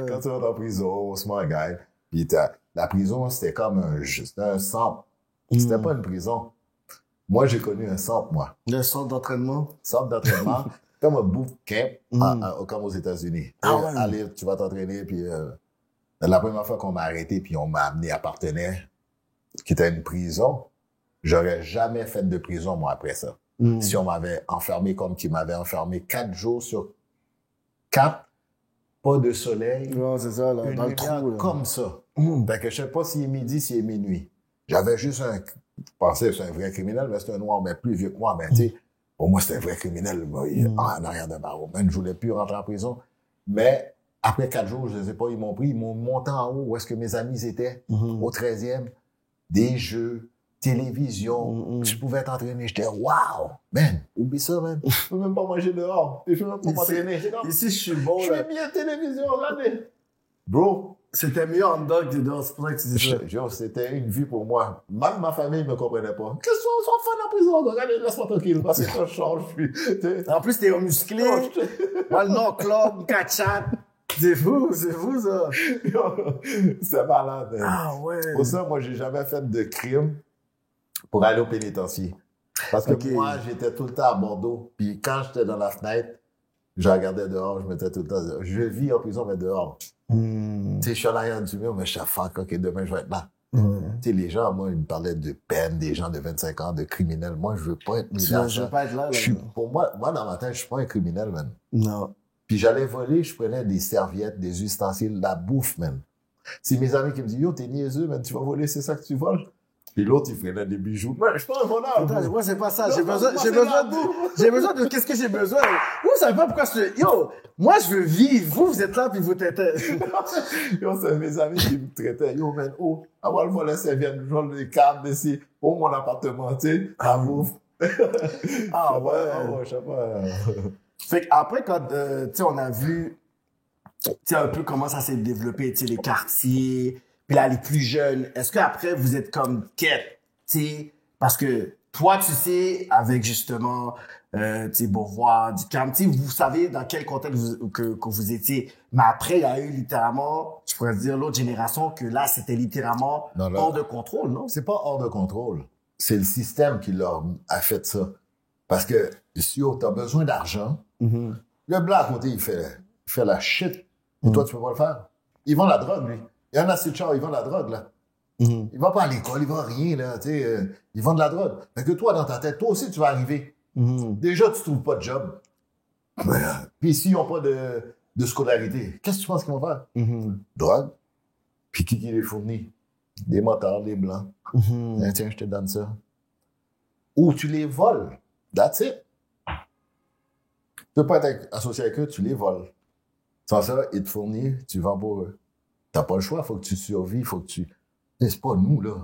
Quand tu rentres en prison, on se met en gang. Puis la prison, c'était comme c'était un centre. C'était pas une prison. Moi, j'ai connu un centre, moi. Le centre d'entraînement? Centre d'entraînement, comme un bootcamp, comme aux États-Unis. Allez, tu vas t'entraîner, puis la première fois qu'on m'a arrêté, puis on m'a amené à Partenay, qui était une prison, j'aurais jamais fait de prison, moi, après ça. Si on m'avait enfermé comme qu'ils m'avaient enfermé 4 jours sur 4, pas de soleil. Non, c'est ça, là, dans le trou, là. Comme ça. Fait que je sais pas s'il est midi, s'il est minuit. J'avais juste je pensais que c'était un vrai criminel, mais c'était un noir, mais plus vieux que moi, mais tu sais, pour moi, c'était un vrai criminel, en arrière de barreau. Même, je voulais plus rentrer en prison. Mais, après 4 jours, je sais pas, ils m'ont monté en haut, où est-ce que mes amis étaient, au 13e, des jeux, télévision, tu pouvais t'entraîner. J'étais, wow, man, oublie ça, man. Je peux même pas manger dehors. Je peux même pas m'entraîner. Ici, je suis bon, je fais bien télévision, regardez. Bro. C'était mieux en dog que dehors, c'est pour ça que tu dis ça. Genre, c'était une vie pour moi. Même ma famille me comprenait pas. Qu'est-ce qu'on s'en fait en prison? Regardez, laisse-moi tranquille, parce que ça change, puis, en plus, t'es musclé. Moi, le nom, club, catch-up. C'est fou, ça. C'est malade, man. Ah ouais. Pour ça, moi, j'ai jamais fait de crime pour aller au pénitencier. Parce que moi, j'étais tout le temps à Bordeaux. Puis quand j'étais dans la fenêtre, je regardais dehors, je mettais tout le temps dehors. Je vis en prison, mais dehors. Tu sais, je suis à l'arrière du mur, mais je suis fuck, OK, demain, je vais être là. Tu sais, les gens, moi, ils me parlaient de peine, des gens de 25 ans, de criminels. Moi, je veux pas être mis là. Je veux pas être là. Pour moi, dans ma tête, je suis pas un criminel, man. Non. Puis j'allais voler, je prenais des serviettes, des ustensiles, la bouffe, man. C'est mes amis qui me disent, yo, t'es niaiseux, man, tu vas voler, c'est ça que tu voles? Puis l'autre, il prenait des bijoux. Mais je suis pas un voleur. Attends, moi, c'est pas ça. J'ai besoin de qu'est-ce que j'ai besoin? Vous savez pas pourquoi moi, je veux vivre. Vous êtes là, puis vous traitez. Yo, c'est mes amis qui me traitaient. Yo, man, avant le voler, ça vient de jouer des cartes d'ici, pour mon appartement, tu sais, à bouffe. Ah ouais. Je sais pas. Fait qu'après, quand, tu sais, on a vu, tu sais, un peu comment ça s'est développé, tu sais, les quartiers, puis là, les plus jeunes, est-ce qu'après, vous êtes comme quête, tu sais, parce que toi, tu sais, avec justement, tu sais, Beauvoir, Ducarme, tu sais, vous savez dans quel contexte que vous étiez. Mais après, il y a eu littéralement, je pourrais dire, l'autre génération, que là, c'était littéralement hors de contrôle, non? C'est pas hors de contrôle. C'est le système qui leur a fait ça. Parce que si t'as besoin d'argent, le blanc à côté, il fait la shit. Et toi, tu peux pas le faire. Il vend la drogue, lui. Il y en a assez de chars, ils vendent la drogue, là. Il va pas à l'école, il va rien, là, tu sais. Ils vendent de la drogue. Fait que toi, dans ta tête, toi aussi, tu vas arriver. Déjà, tu trouves pas de job. Puis s'ils n'ont pas de scolarité, qu'est-ce que tu penses qu'ils vont faire? Drogue. Puis qui les fournit? Des motards, des blancs. Tiens, je te donne ça. Ou tu les voles. That's it. Tu peux pas être associé avec eux, tu les voles. Sans ça, ils te fournissent, tu vends pour eux. T'as pas le choix, faut que tu survives, faut que tu... C'est pas nous, là.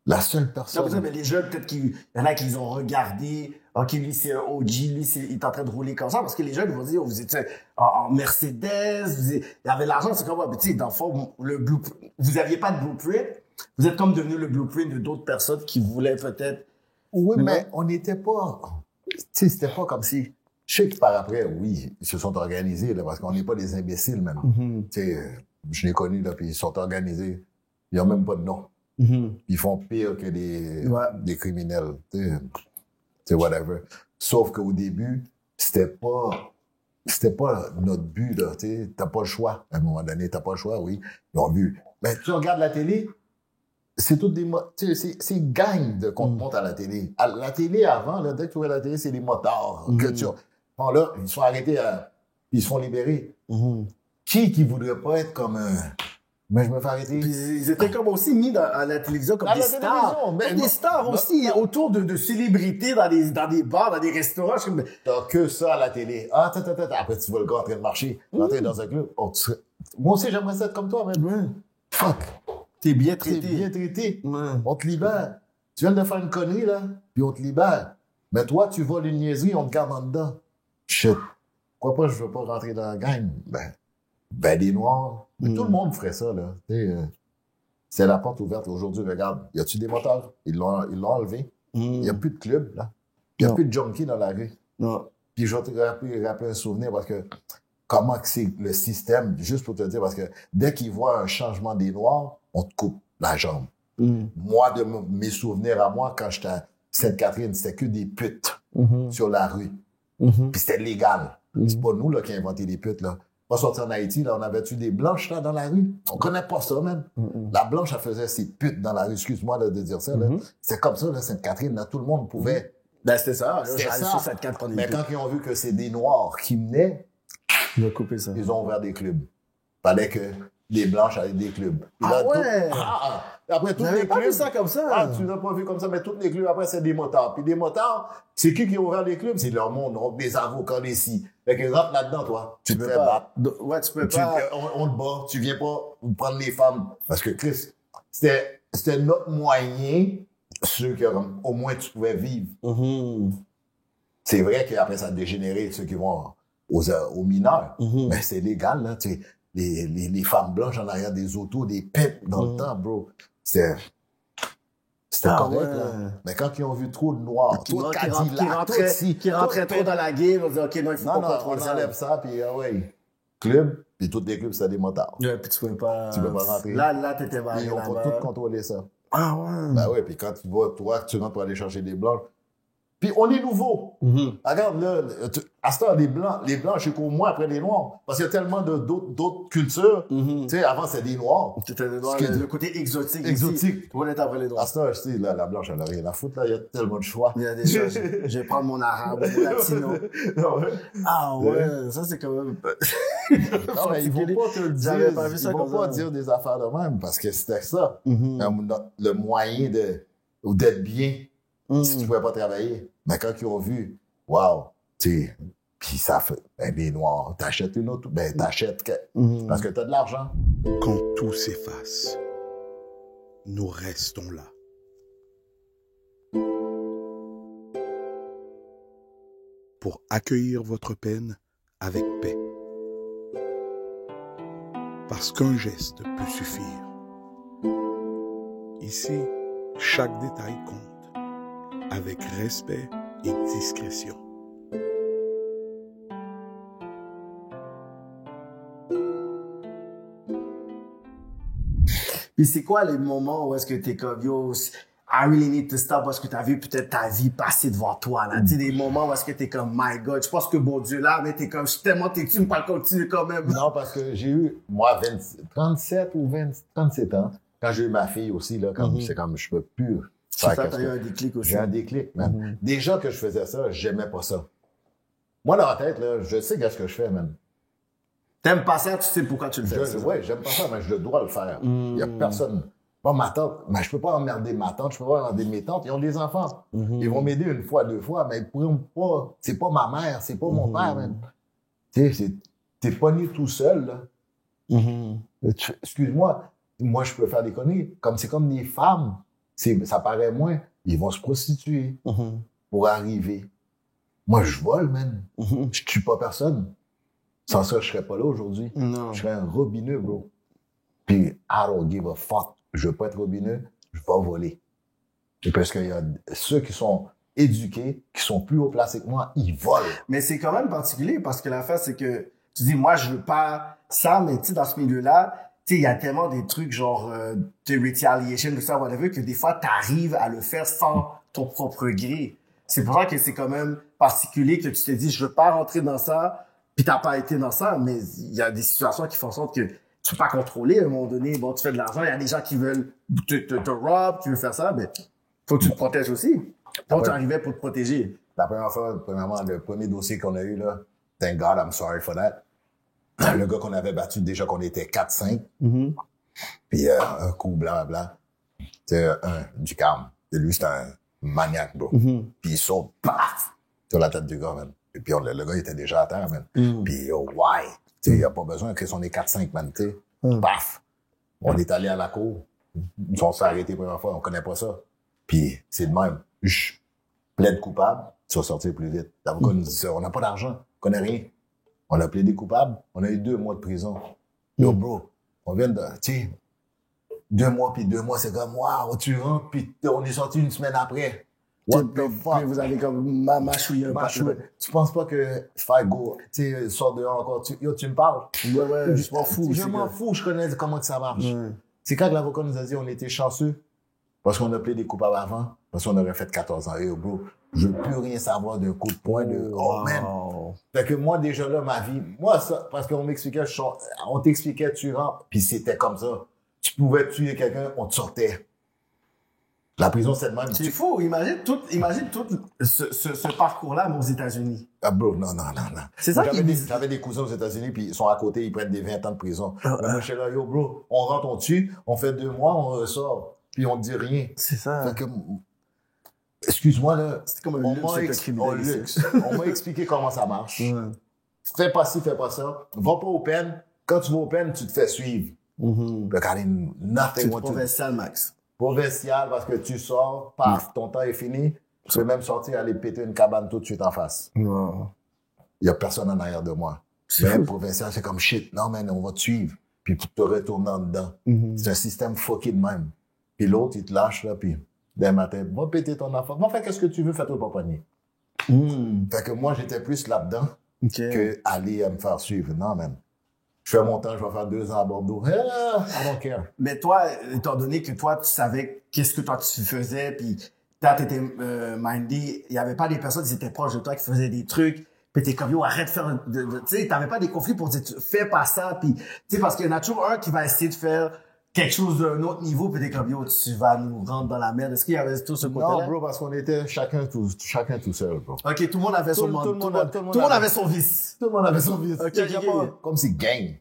La seule personne... Non, mais les jeunes, peut-être qu'il y en a qui les ont regardés. OK, lui, c'est un OG, lui, il est en train de rouler comme ça. Parce que les jeunes, ils vont dire, vous étiez en Mercedes, il y avait l'argent, c'est comme, tu sais, dans le fond, vous aviez pas de blueprint. Vous êtes comme devenu le blueprint de d'autres personnes qui voulaient peut-être... Oui, mais on n'était pas... Tu sais, c'était pas comme si... Je sais que par après, oui, ils se sont organisés, là, parce qu'on n'est pas des imbéciles, même. Tu sais, je l'ai connu, là, puis ils sont organisés. Ils n'ont même pas de nom. Ils font pire que des criminels. Tu sais, whatever. Sauf qu'au début, c'était pas notre but, là. Tu sais, t'as pas le choix. À un moment donné, t'as pas le choix, oui. Ils ont vu. Mais tu regardes la télé, c'est toutes des tu sais, c'est gang de qu'on te monte à la télé. À la télé, avant, là, dès que tu vois la télé, c'est des motards. Que tu... Bon, là, ils sont arrêtés puis ils se font libérer. Qui voudrait pas être comme mais je me fais arrêter. Puis ils étaient comme aussi mis à la télévision comme des stars. Comme des stars aussi, autour de célébrités dans des bars, dans des restaurants. T'as que ça à la télé. Ah, après tu vois le gars en train de marcher, rentrer dans un club. Oh, moi aussi, j'aimerais ça être comme toi, man. Fuck. T'es bien traité. T'es bien traité. On te libère. Tu viens de faire une connerie, là, puis on te libère. Mais toi, tu voles une niaiserie, on te garde en dedans. Shit. Pourquoi pas je veux pas rentrer dans la gang? Ben, les Noirs. Mais tout le monde ferait ça, là. C'est la porte ouverte. Aujourd'hui, regarde, y a-tu des moteurs? Ils l'ont enlevé. Il n'y a plus de club, là. Il n'y a plus de junkies dans la rue. Non. Puis je vais te rappeler un souvenir parce que comment que c'est le système, juste pour te dire, parce que dès qu'ils voient un changement des Noirs, on te coupe la jambe. Moi, de mes souvenirs à moi, quand j'étais à Sainte-Catherine, c'était que des putes sur la rue. Puis c'était légal. C'est pas nous, là, qui avons inventé les putes, là. Pas sorti en Haïti, là, on avait-tu des blanches, là, dans la rue? On connaît pas ça, même. La blanche, elle faisait ses putes dans la rue. Excuse-moi, là, de dire ça, là. C'était comme ça, là, Sainte-Catherine, là, tout le monde pouvait. Ben, c'était ça. C'était ça. Mais quand ils ont vu que c'est des Noirs qui menaient, ils ont coupé ça. Ils ont ouvert des clubs. Fallait que les blanches aient des clubs. Là, ouais! Après, tous les clubs. Pas vu ça comme ça. Ah, tu l'as pas vu comme ça, mais tous les clubs, après, c'est des motards. Puis des motards, c'est qui a ouvert les clubs? C'est leur monde, donc des avocats, des si. Fait que rentre là-dedans, toi. Tu te fais battre. Ouais, tu peux pas. On te bat. Tu viens pas prendre les femmes. Parce que, Chris, c'était notre moyen, ceux qui, au moins, tu pouvais vivre. C'est vrai qu'après, ça a dégénéré, ceux qui vont aux mineurs. Mais c'est légal, là, tu sais. Les femmes blanches en arrière des autos, des pipes dans le temps, bro. C'était correct, là. Mais quand ils ont vu trop de noirs, trop de Cadillac, qui rentraient trop dans la game, on dit, OK, non, il faut pas on enlève ça, puis ouais. Club, puis tous les clubs, c'est des motards. Ouais, puis tu peux pas rentrer. Là, t'étais barré. Ils ont tout contrôlé ça. Ah ouais. Ben ouais, puis quand tu vois, toi, tu rentres pour aller chercher des blancs, puis on est nouveau. Regarde, là, à ce temps, les blancs, je sais qu'au moins après les noirs. Parce qu'il y a tellement d'autres cultures. Tu sais, avant, c'était des noirs. C'était des noirs, le côté exotique. Exotique. Tout le monde est après les noirs. À ce temps, je sais, là, la blanche, elle n'a rien à foutre, là. Il y a tellement de choix. Il y a des choses. Je vais prendre mon arabe, mon latino. Ah ouais, ça, c'est quand même... Non, mais ils vont pas te le dire. J'avais pas vu ça ils vont pas dire des affaires de même, parce que c'était ça. Le moyen d'être bien, si tu pouvais pas travailler. Mais quand ils ont vu, wow, tu sais, puis ça fait, ben, les Noirs, t'achètes une autre, ben, t'achètes parce que t'as de l'argent. Quand tout s'efface, nous restons là. Pour accueillir votre peine avec paix. Parce qu'un geste peut suffire. Ici, chaque détail compte. Avec respect et discrétion. Puis c'est quoi les moments où est-ce que t'es comme, yo, I really need to stop, parce que t'as vu peut-être ta vie passer devant toi, là. Tu sais, des moments où est-ce que t'es comme, my God, je pense que bon Dieu là, mais t'es comme, je suis tellement têtu, mais pas continuer quand même. Non, parce que j'ai eu, moi, 37 ou 37 ans, quand j'ai eu ma fille aussi, là, quand c'est comme, je peux plus. C'est ça, t'as eu un déclic aussi. J'ai un déclic, man. Déjà que je faisais ça, j'aimais pas ça. Moi, dans ma tête, là, je sais qu'est-ce que je fais, man. T'aimes pas ça, tu sais pourquoi tu le fais. Ouais, j'aime pas ça, mais je dois le faire. Il y a personne. Pas ma tante. Mais je peux pas emmerder ma tante, je peux pas emmerder mes tantes. Ils ont des enfants. Ils vont m'aider une fois, deux fois, mais ils pourront pas. C'est pas ma mère, c'est pas mon père, man. Tu sais, t'es pas né tout seul, là. Excuse-moi, moi, je peux faire des conneries. C'est comme des femmes. Ça paraît moins. Ils vont se prostituer pour arriver. Moi, je vole, man. Je tue pas personne. Sans ça, je serais pas là aujourd'hui. Je serais un robineux, bro. Puis, I don't give a fuck. Je veux pas être robineux, je vais voler. Et parce qu'il y a ceux qui sont éduqués, qui sont plus haut placés que moi, ils volent. Mais c'est quand même particulier parce que l'affaire, c'est que tu dis, moi, je veux pas ça, mais tu sais, dans ce milieu-là, tu sais, il y a tellement des trucs genre de retaliation, tout ça, whatever, que des fois, t'arrives à le faire sans ton propre gré. C'est pour ça que c'est quand même particulier que tu te dis, je veux pas rentrer dans ça, puis t'as pas été dans ça, mais il y a des situations qui font en sorte que tu peux pas contrôler. À un moment donné, bon, tu fais de l'argent, il y a des gens qui veulent te rob, tu veux faire ça, mais faut que tu te protèges aussi. Quand tu arrivais pour te protéger. La première fois, premièrement, le premier dossier qu'on a eu, là, thank God, I'm sorry for that. Le gars qu'on avait battu, déjà qu'on était 4-5. Puis un coup, blablabla. C'est du calme. Et lui, c'est un maniaque, bro. Puis il saute, paf, sur la tête du gars, man. Et puis le gars, il était déjà à terre, man. Puis why? Tu sais, il n'y a pas besoin que on est 4-5, man, tu sais. Paf! On est allé à la cour. On s'est arrêté la première fois, on connaît pas ça. Puis c'est de même. Plaide coupable, tu vas sortir plus vite. L'avocat nous dit ça. On n'a pas d'argent, on connaît rien. On a plaidé coupable, on a eu 2 mois de prison. Yo, bro, on vient de, tu sais, 2 mois, puis 2 mois, c'est comme, waouh, tu rentres, puis on est sorti une semaine après. What the fuck? Puis vous avez comme mâchouillé un peu. Tu penses pas que Fago, tu sais, sort dehors encore, tu me parles? Ouais, je m'en fous. Je m'en fous, je connais comment que ça marche. C'est quand l'avocat nous a dit on était chanceux, parce qu'on a plaidé coupables avant, parce qu'on aurait fait 14 ans. Yo, bro, je veux plus rien savoir d'un coup de poing de, oh man. Fait que moi, déjà là, ma vie, moi, ça, parce qu'on m'expliquait, on t'expliquait, tu rentres, puis c'était comme ça. Tu pouvais tuer quelqu'un, on te sortait. La prison, c'est le même. C'est fou. Imagine tout ce parcours-là, mais aux États-Unis. Ah, bro, non. C'est ça qui dit. J'avais des cousins aux États-Unis, puis ils sont à côté, ils prennent des 20 ans de prison. Moi, je suis là, yo, bro, on rentre, on tue, on fait 2 mois, on ressort, puis on dit rien. C'est ça. Fait que, excuse-moi, là. C'est comme un luxe. On m'a expliqué comment ça marche. Fais pas ci, fais pas ça. Va pas au peine. Quand tu vas au peine, tu te fais suivre. Regardez, nothing. C'est provincial, Max. Provincial, parce que tu sors, paf, ton temps est fini. Tu peux même sortir, aller péter une cabane tout de suite en face. Il y a personne en arrière de moi. Même provincial, c'est comme shit. Non, man, on va te suivre. Puis tu te retournes en dedans. C'est un système fucké de même. Puis l'autre, il te lâche, là, puis dès matin, va péter ton enfant. Va faire qu'est-ce que tu veux, fais-toi pas pogner. Fait que moi, j'étais plus là-dedans que aller me faire suivre. Non, man. Je fais mon temps, je vais faire 2 ans à Bordeaux. I don't care. Mais toi, étant donné que toi, tu savais qu'est-ce que toi tu faisais, puis toi, t'étais mindé, il y avait pas des personnes qui étaient proches de toi qui faisaient des trucs, puis t'es comme, yo, arrête de faire, tu sais, t'avais pas des conflits pour dire, fais pas ça, puis, tu sais, parce qu'il y en a toujours un qui va essayer de faire quelque chose d'un autre niveau, puis t'es comme, yo, tu vas nous rendre dans la merde. Est-ce qu'il y avait tout ce côté-là? Non, bro, parce qu'on était chacun tout seul, bro. Ok, tout le monde avait son monde. Tout le monde avait son vice. Tout le monde avait son vice. Ok. Comme si gang.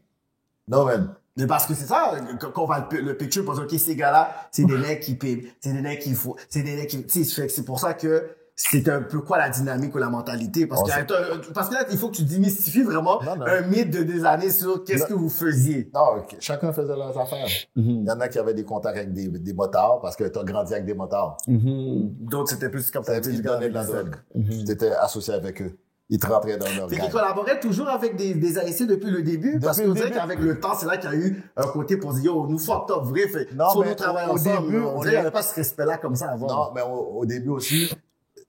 Non, man. Mais parce que c'est ça, quand on va le picture pour dire, ok, ces gars-là, c'est des mecs qui payent, c'est des mecs qui font, c'est des mecs qui, tu sais, c'est pour ça que c'est un peu quoi la dynamique ou la mentalité, parce que là, il faut que tu démystifies vraiment un mythe de des années sur qu'est-ce que vous faisiez. Non, okay. Chacun faisait leurs affaires. Il y en a qui avaient des contacts avec des motards, parce que t'as grandi avec des motards. D'autres, c'était plus comme ça. Ils donnaient de la drogue. T'étais associé avec eux. Ils te rentraient dans leur gang. Ils collaboraient toujours avec des ASC depuis le début, parce qu'on dirait qu'avec le temps, c'est là qu'il y a eu un côté pour dire, yo, nous fucked up, vrai, faut nous travailler ensemble. Début, on dirait qu'il n'y avait pas ce respect-là comme ça avant. Non, mais au début aussi,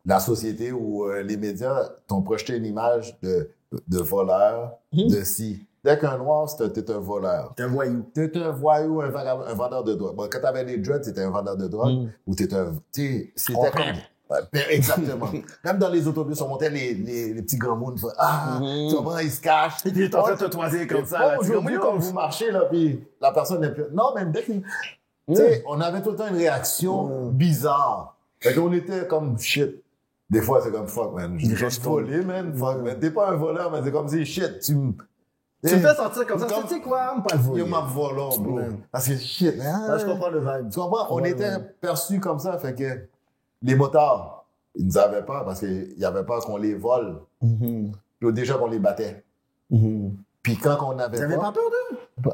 la société ou les médias t'ont projeté une image de voleur, de si. Dès qu'un noir, t'es un voleur. T'es un voyou. T'es un voyou, un vendeur de drogue. Bon, quand t'avais les drugs, t'étais un vendeur de drogue, ou c'était comme... Exactement. Même dans les autobus, on montait les petits grands mondes. Tu vois, ils se cachent. Ils étaient en train de te toiser comme ça. Aujourd'hui, quand vous marchez, là, puis la personne n'est plus... Non, même dès qu'il... Tu sais, on avait tout le temps une réaction bizarre. Fait qu'on était comme shit. Des fois, c'est comme fuck, man. Je vais te voler, man. Fuck, man. T'es pas un voleur, mais c'est comme si shit, tu me fais sentir comme ça. Tu sais quoi? Pas le voler. Il m'a volé, bro. Parce que shit, man. Là, je comprends le vibe. Tu comprends? On était perçus comme ça, fait que les motards, ils nous avaient pas parce qu'il y avait pas qu'on les vole. Puis déjà qu'on les battait. Puis quand on avait T'avais pas peur d'eux?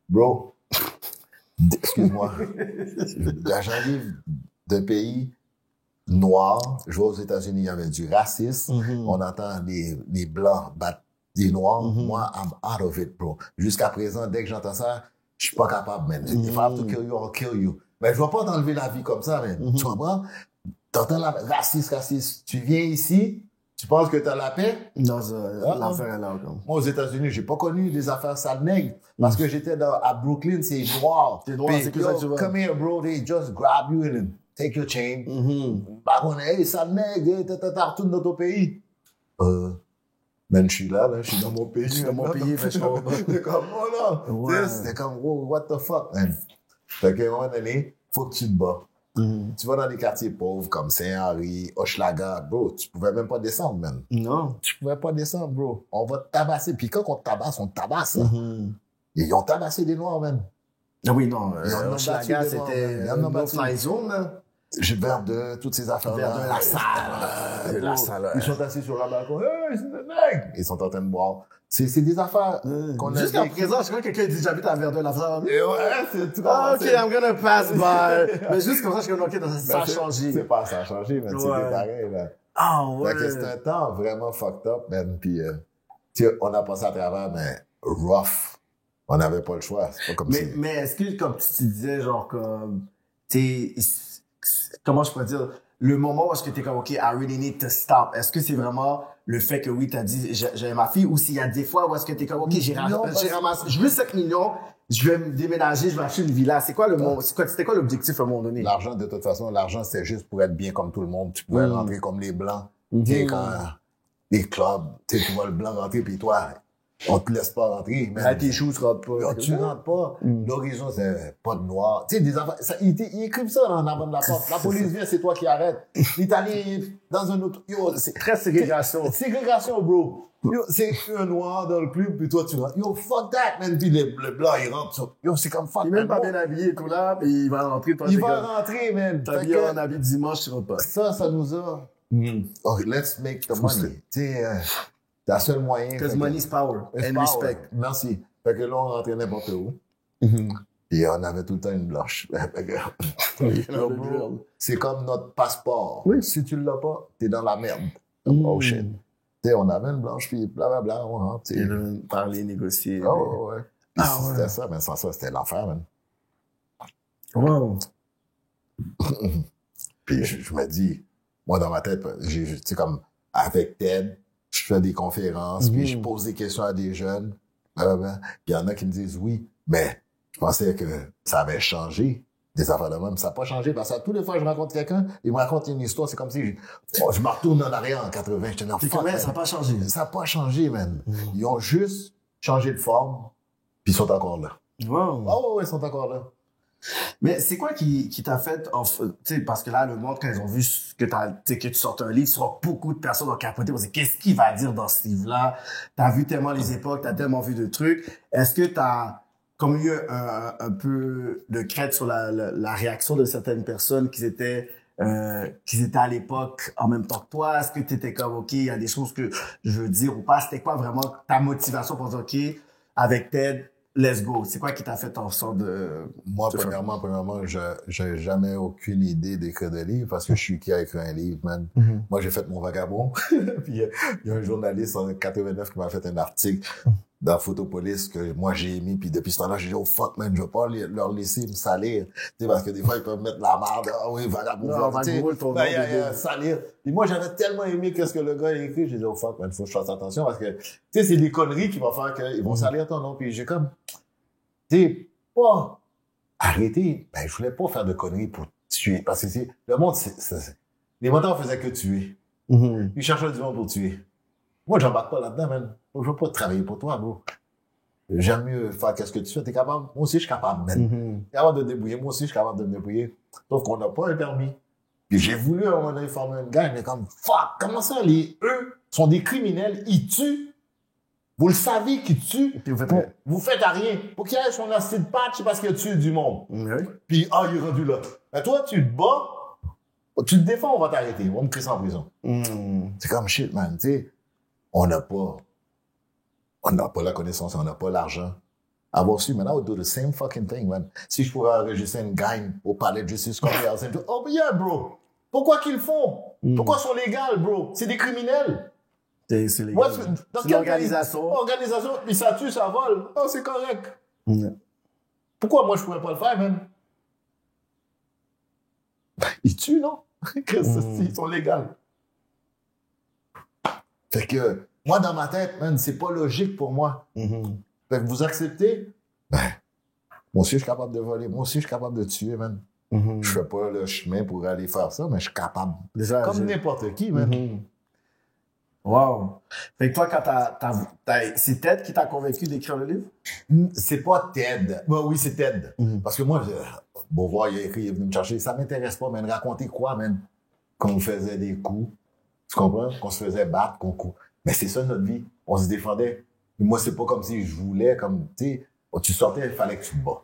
Bro, excuse-moi. J'arrive d'un pays noir. Je vois aux États-Unis, il y avait du racisme. On entend les Blancs battre des Noirs. Moi, I'm out of it, bro. Jusqu'à présent, dès que j'entends ça, je suis pas capable, man. If I have to kill you, I'll kill you. Mais je vais pas t'enlever la vie comme ça, man. Tu comprends? T'entends la raciste. Tu viens ici, tu penses que t'as la paix? Non, l'affaire est là, comme. Moi, aux États-Unis, j'ai pas connu des affaires sales nègres. Parce que j'étais à Brooklyn, c'est noir. C'est noir, c'est que ça que tu vois. Come here, bro, they just grab you and take your chain. Par contre, hey, sale nègre, retourne dans ton pays. Man, je suis là, je suis dans mon pays. Je suis dans mon pays, fait chaud. C'est comme, oh non. Ouais. C'était comme, oh, what the fuck, man. Fait qu'à un moment donné, faut que tu te bats. Tu vas dans des quartiers pauvres comme Saint-Henri, Hochelaga, bro, tu pouvais même pas descendre, man. Non. Tu pouvais pas descendre, bro. On va te tabasser. Puis quand on te tabasse, on te tabasse. Ils ont tabassé des Noirs, man. Ah oui, non. Hochelaga, c'était no fly zone, là. Gilbert de toutes ces affaires-là. Vers de la salle. Ils sont assis sur la balcon. Hey, c'est des nègres! Ils sont en train de boire. C'est des affaires qu'on a. Jusqu'à présent, je crois que quelqu'un dit j'habite à Verdun, la salle. Et ouais, c'est tout. Ah, ok, I'm gonna pass by. Mais juste comme ça, je suis comme, ok, ça a changé. C'est pas, ça a changé, man. C'était pareil, là. Ah, ouais. Fait que c'était un temps vraiment fucked up, man. Puis, tu sais, on a passé à travers, mais rough. On n'avait pas le choix. C'est pas comme si. Mais est-ce que, comme tu disais, genre, comme, tu sais, comment je pourrais dire, le moment où est-ce que t'es comme, OK, I really need to stop, est-ce que c'est vraiment le fait que oui, t'as dit, j'ai ma fille, ou s'il y a des fois où est-ce que t'es comme, OK, j'ai ramassé, je veux 5 millions, je vais me déménager, je vais acheter une villa. C'est quoi c'était quoi l'objectif à un moment donné? L'argent, de toute façon, l'argent, c'était juste pour être bien comme tout le monde. Tu pouvais rentrer comme les Blancs. Tu sais, quand les clubs, tu sais, tu vois le Blanc rentrer, puis toi, on te laisse pas rentrer. À tes choux, tu rentres pas. Tu rentres pas. L'horizon, c'est pas de noir. Tu sais, des affaires, ils écrivent ça en avant de la porte. La police vient, c'est toi qui arrêtes. L'Italien, dans un autre, yo, c'est très ségrégation. Ségrégation, bro. Yo, c'est un noir dans le club, puis toi, tu rentres. Yo, fuck that, man. Puis le blanc, il rentre. Yo, c'est comme fuck. Il est même pas bien habillé et tout là, puis il va rentrer. Il va rentrer, man. T'as bien en habit dimanche, tu rentres pas. Ça nous a. Oh, let's make the money. Tu sais, c'est le seul moyen. Because money is power and respect. Merci. Fait que là, on rentrait n'importe où. Puis on avait tout le temps une blanche. C'est comme notre passeport. Oui. Si tu l'as pas, t'es dans la merde. Oh shit. Tu sais, on avait une blanche, puis blablabla, on rentre. Et là, parler, négocier. Oh, ouais. C'était ça, mais sans ça, c'était l'enfer, man. Wow. Puis je me dis, moi, dans ma tête, tu sais, comme avec Ted, je fais des conférences, puis je pose des questions à des jeunes. Puis il y en a qui me disent oui, mais je pensais que ça avait changé. Des affaires de même, ça n'a pas changé. Parce que toutes les fois que je rencontre quelqu'un, il me raconte une histoire, c'est comme si je me retourne en arrière en 80. Je te dis, fuck, ça n'a pas changé. Ça n'a pas changé, man. Ils ont juste changé de forme, puis ils sont encore là. Wow. Oh, ouais, ils sont encore là. Mais c'est quoi qui t'a fait, tu sais, parce que là, le monde, quand ils ont vu que tu sortes un livre, sur beaucoup de personnes ont capoté, on s'est dit, qu'est-ce qu'il va dire dans ce livre-là? T'as vu tellement les époques, t'as tellement vu de trucs. Est-ce que t'as comme eu un peu de crête sur la réaction de certaines personnes qui étaient à l'époque en même temps que toi? Est-ce que t'étais comme, OK, il y a des choses que je veux dire ou pas? C'était quoi vraiment ta motivation pour dire, OK, avec Ted, let's go. C'est quoi qui t'a fait en sorte de... Moi, premièrement, j'ai jamais aucune idée d'écrire de livre parce que je suis qui a écrit un livre, man. Moi, j'ai fait mon vagabond. Puis, il y a un journaliste en 89 qui m'a fait un article dans Photopolis que moi, j'ai aimé. Puis, depuis ce temps-là, j'ai dit, oh fuck, man, je vais pas leur laisser me salir. Tu sais, parce que des fois, ils peuvent mettre la merde. Ah oui, vagabond. Salir. Puis moi, j'avais tellement aimé qu'est-ce que le gars a écrit. J'ai dit, oh fuck, man, faut que je fasse attention parce que, tu sais, c'est des conneries qui vont faire qu'ils vont salir ton nom. Puis j'ai comme, tu sais, pas arrêter. Ben, je voulais pas faire de conneries pour tuer. Parce que le monde, les motards faisaient que tuer. Ils cherchaient du monde pour tuer. Moi, j'embarque pas là-dedans, man. Je veux pas travailler pour toi, bro. J'aime mieux faire qu'est-ce que tu fais. T'es capable? Moi aussi, je suis capable, man. T'es capable de te débrouiller. Moi aussi, je suis capable de me débrouiller. Sauf qu'on n'a pas un permis. Puis j'ai voulu, à un moment donné, former une gang, mais comme, fuck, comment ça, eux sont des criminels, ils tuent. Vous le savez qu'ils tuent. Puis vous faites à rien. Pour qu'il ait son acide patch, c'est parce qu'il a tué du monde. Oui. Puis, il est rendu là. Mais toi, tu te bats, tu te défends, on va t'arrêter. On va me crisser en prison. C'est comme shit, man. Tu sais, on n'a pas la connaissance, on n'a pas l'argent. Avoir su, man, I would do the same fucking thing, man. Si je pouvais enregistrer une gang au palais de justice comme les Hells Angels, oh, yeah, bro. Pourquoi qu'ils le font? Pourquoi ils sont légaux, bro? C'est des criminels. C'est les Moi, gars. dans C'est quelle l'organisation. organisation, puis ça tue, ça vole. Oh, c'est correct. Pourquoi moi, je pourrais pas le faire, man? Ils tuent, non? Ils sont légaux. Fait que, moi, dans ma tête, man, c'est pas logique pour moi. Fait que vous acceptez? Ben, moi aussi, je suis capable de voler. Moi aussi, je suis capable de tuer, man. Je fais pas le chemin pour aller faire ça, mais je suis capable. Déjà, comme n'importe qui, man. Wow. Fait que toi, quand c'est Ted qui t'a convaincu d'écrire le livre? C'est pas Ted. Ben, oui, c'est Ted. Parce que moi, Beauvoir, il a écrit, il est venu me chercher. Ça m'intéresse pas, man. Raconter quoi, man? Qu'on faisait des coups. Tu comprends? Qu'on se faisait battre, qu'on coupe. Mais c'est ça notre vie. On se défendait. Et moi, c'est pas comme si je voulais, comme, tu sais, tu sortais, il fallait que tu te bats.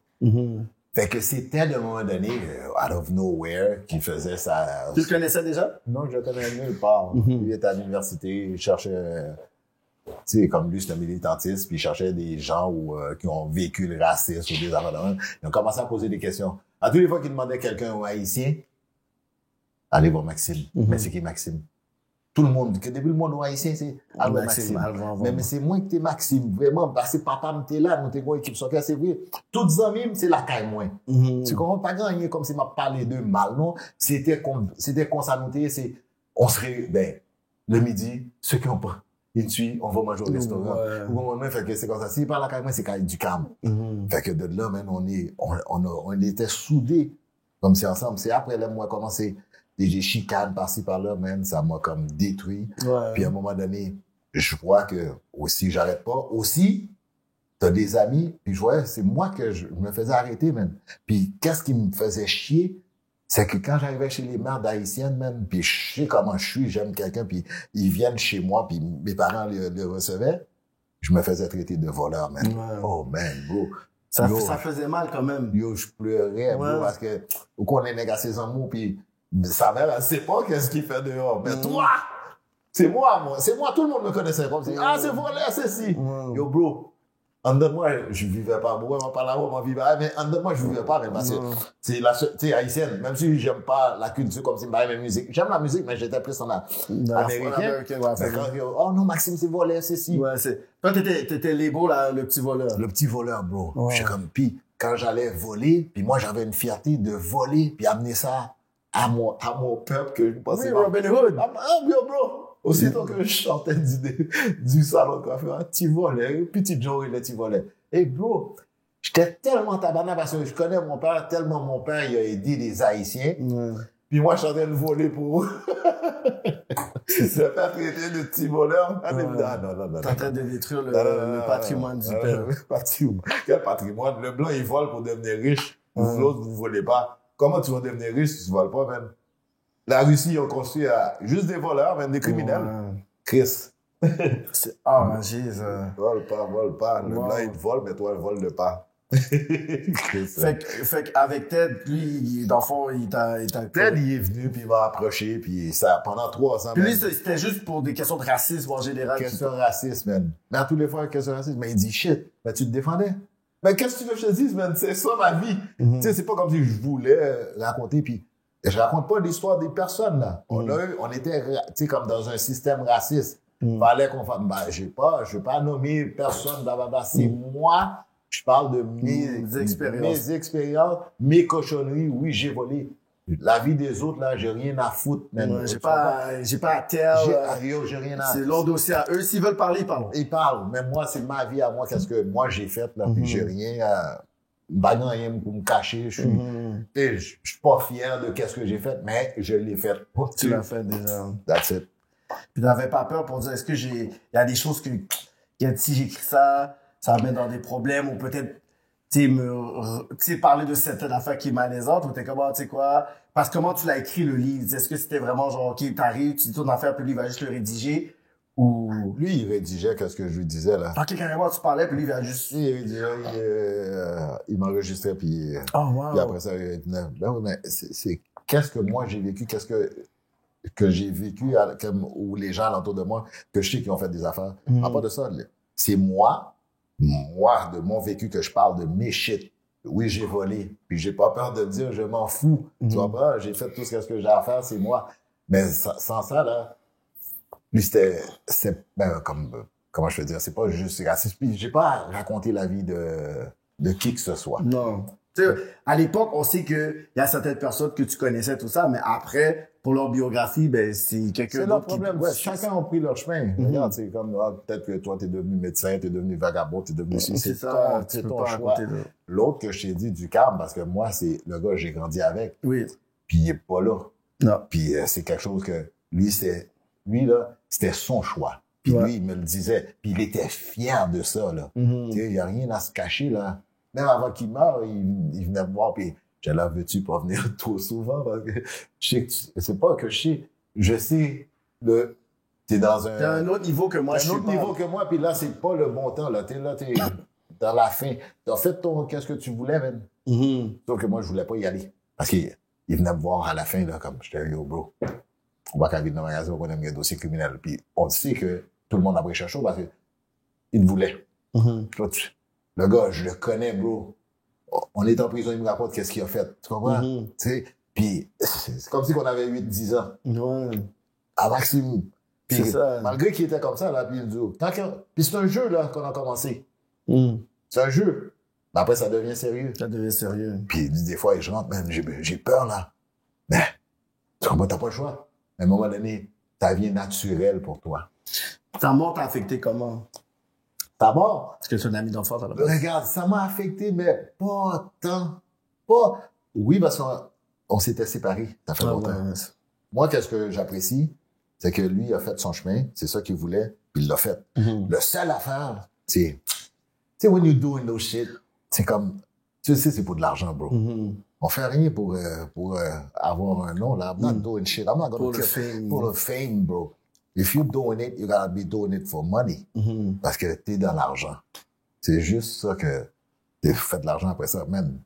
Fait que c'était, à un moment donné, out of nowhere, qui faisait ça. Tu le connaissais déjà? Non, je le connais nulle part. Lui était à l'université, il cherchait, tu sais, comme lui, c'est un militantiste, puis il cherchait des gens qui ont vécu le racisme ou des affaires de même. Ils ont commencé à poser des questions. À toutes les fois qu'il demandait quelqu'un ou haïtien, allez voir Maxime. Mais c'est qui Maxime? Tout le monde, que depuis le monde haïtien, c'est Albert Maxime. Mais c'est moi qui t'es Maxime, vraiment, parce que papa m'était là, nous t'es quoi équipe soccer, c'est vrai. Toutes les amis, c'est la caille moins. Tu comprends pas gagner comme si m'a parlé de mal, non? C'était comme ça nous c'est, on serait, ben, le midi, ceux qui ont pas, ils tuent, on va manger au restaurant. Ou fait que c'est comme ça. S'il parle la caille moins, c'est caille du calme. Fait que de là, man, on était soudés, comme si ensemble. C'est après, là, moi, commencé, des chicanes par-ci, par-là, man, ça m'a comme détruit. Puis à un moment donné, je vois que, aussi, j'arrête pas. Aussi, t'as des amis, puis je vois, c'est moi que je me faisais arrêter, man. Puis qu'est-ce qui me faisait chier, c'est que quand j'arrivais chez les mères haïtiennes, man, puis je sais comment je suis, j'aime quelqu'un, puis ils viennent chez moi, puis mes parents le recevaient, je me faisais traiter de voleur, man. Oh, man, bro. Ça faisait mal quand même. Yo, je pleurais, bro, parce que, ou qu'on est nègre à ses amours, puis sa mère, elle sait pas qu'est-ce qu'il fait dehors. Mais toi, c'est moi, tout le monde me connaissait comme ça. Ah, c'est volé, c'est si. Yo, bro, en dedans de moi, je vivais pas, moi, pas là, moi, vivais pas, mais en dedans de moi, je vivais pas, mais parce que c'est la, tu sais, haïtienne, même si j'aime pas la culture comme si je m'aimais la musique. J'aime la musique, mais j'étais plus en américain. Mais quand, oh non, Maxime, c'est volé, c'est si. Ouais, toi, t'étais les beaux, là, le petit voleur. Le petit voleur, bro. J'étais comme, puis quand j'allais voler, puis moi, j'avais une fierté de voler, puis amener ça à mon peuple que je pensais. Oui, Robin Hood. Yo, bro. Aussitôt que je sortais du salon de coiffure, tu volais, petit Joe, il est volé. Et bro, j'étais tellement tabarnak parce que je connais mon père, tellement mon père, il a aidé les Haïtiens. Puis moi, je suis en train de voler pour eux. C'est pas traité de petit voleur. Non. T'es en train de détruire le patrimoine du père. Patrimoine. Quel patrimoine? Le blanc, il vole pour devenir riche. L'autre, vous volez pas. Comment tu vas devenir riche si tu voles pas, même? La Russie, ils ont construit juste des voleurs, même des criminels. Chris. C'est enragé, ça. Vole pas. Le blanc, il te vole, mais toi, il vole pas. Fait qu'avec Ted, lui, dans le fond, il t'a... Ted, il est venu, puis il m'a approché, puis ça, pendant 3 ans. Puis lui, c'était juste pour des questions de racisme en général. Question de racisme, man. Mais à tous les fois, question de racisme. Mais il dit, shit, mais tu te défendais. Mais qu'est-ce que tu veux que je te dise, man? C'est ça, ma vie. Tu sais, c'est pas comme si je voulais raconter, puis je raconte pas l'histoire des personnes, là. On était, tu sais, comme dans un système raciste. Fallait qu'on fasse, je vais pas nommer personne d'abord. C'est moi, je parle de mes expériences, mes cochonneries. Oui, j'ai volé. La vie des autres, là, j'ai rien à foutre, même. J'ai pas à terre. J'ai rien à... C'est leur dossier à eux. S'ils veulent parler, ils parlent. Ils parlent. Mais moi, c'est ma vie à moi. Qu'est-ce que moi j'ai fait, là, puis j'ai rien à... rien pour me cacher. Je suis pas fier de qu'est-ce que j'ai fait, mais je l'ai fait. Tu l'as fait déjà. That's it. Puis t'avais pas peur pour dire, est-ce que il y a des choses que si j'écris ça va mettre dans des problèmes, ou peut-être parler de certaines affaires qui est malaisante ou t'es comment, tu sais quoi? Parce que comment tu l'as écrit le livre? Est-ce que c'était vraiment genre, ok, t'arrives, tu dis ton affaire, puis lui, il va juste le rédiger? Ou... Lui, il rédigeait qu'est-ce que je lui disais, là. Ok, carrément, tu parlais, puis lui, il va juste... Lui, il rédigeait, il m'enregistrait, puis, Oh, wow. puis après ça, il venait. Ben oui, mais c'est qu'est-ce que moi j'ai vécu, qu'est-ce que j'ai vécu, ou les gens autour de moi, que je sais qui ont fait des affaires. À part de ça, c'est moi, de mon vécu que je parle, de mes shit. Oui, j'ai volé. Puis j'ai pas peur de dire, je m'en fous. Tu vois pas? J'ai fait tout ce que j'ai à faire, c'est moi. Mais sans ça, là, lui, comment je peux dire, c'est pas juste raciste. Puis j'ai pas raconté la vie de qui que ce soit. Non. Tu sais, à l'époque, on sait que il y a certaines personnes que tu connaissais, tout ça, mais après, pour leur biographie, ben, c'est quelqu'un C'est leur d'autre qui... problème. Ouais, Chacun a pris leur chemin. Regarde, c'est comme, peut-être que toi, t'es devenu médecin, t'es devenu vagabond, t'es devenu ci. c'est ça, tu C'est peux ton pas choix. raconter là. L'autre que je t'ai dit, du calme, parce que moi, c'est le gars que j'ai grandi avec. Oui. Puis il est pas là. Non. Puis c'est quelque chose que, lui, là, c'était son choix. Puis Ouais. lui, il me le disait. Puis il était fier de ça, là. Tu sais, il y a rien à se cacher, là. Même avant qu'il meure, il venait me voir, puis j'ai là, veux-tu pas venir trop souvent? Parce que je sais que c'est pas que je sais, t'es dans T'as un autre niveau que moi, je un sais autre pas. niveau que moi, puis là, c'est pas le bon temps, là. T'es dans la fin. T'as fait qu'est-ce que tu voulais, man. Sauf que moi, je voulais pas y aller. Parce qu'il venait me voir à la fin, là, comme, j'étais, yo, bro. On va qu'à vite dans le magasin, on a mis un dossier criminel. Puis on sait que tout le monde a pris chaud parce que il voulait. Le gars, je le connais, bro. On est en prison, il me raconte qu'est-ce qu'il a fait. Tu comprends? Tu sais? Puis c'est comme si on avait 8-10 ans. Ouais. À maximum. Puis C'est ça. malgré qu'il était comme ça, là, puis il dit, puis c'est un jeu, là, qu'on a commencé. Mm. C'est un jeu. Mais après, ça devient sérieux. Ça devient sérieux. Puis des fois, je rentre, même, j'ai peur, là. Mais, tu comprends, t'as pas le choix. À un moment donné, ça vient naturel pour toi. Ta mort t'a affecté comment? Ta mort, Parce que tu es un ami d'enfance à la base. regarde, ça m'a affecté, mais pas tant. Pas. Oui, parce qu'on s'était séparés. Ça fait longtemps. Ouais. Moi, qu'est-ce que j'apprécie, c'est que lui a fait son chemin, c'est ça qu'il voulait, puis il l'a fait. Le seul affaire, c'est, tu sais, when you doing those shit, c'est comme, tu sais, c'est pour de l'argent, bro. On fait rien pour avoir un nom, là. I'm not doing shit. I'm not Pour gonna le kill. fame. Pour le fame, bro. If you doing it, you gotta be doing it for money. Parce que t'es dans l'argent. C'est juste ça que t'as fait de l'argent après ça, man.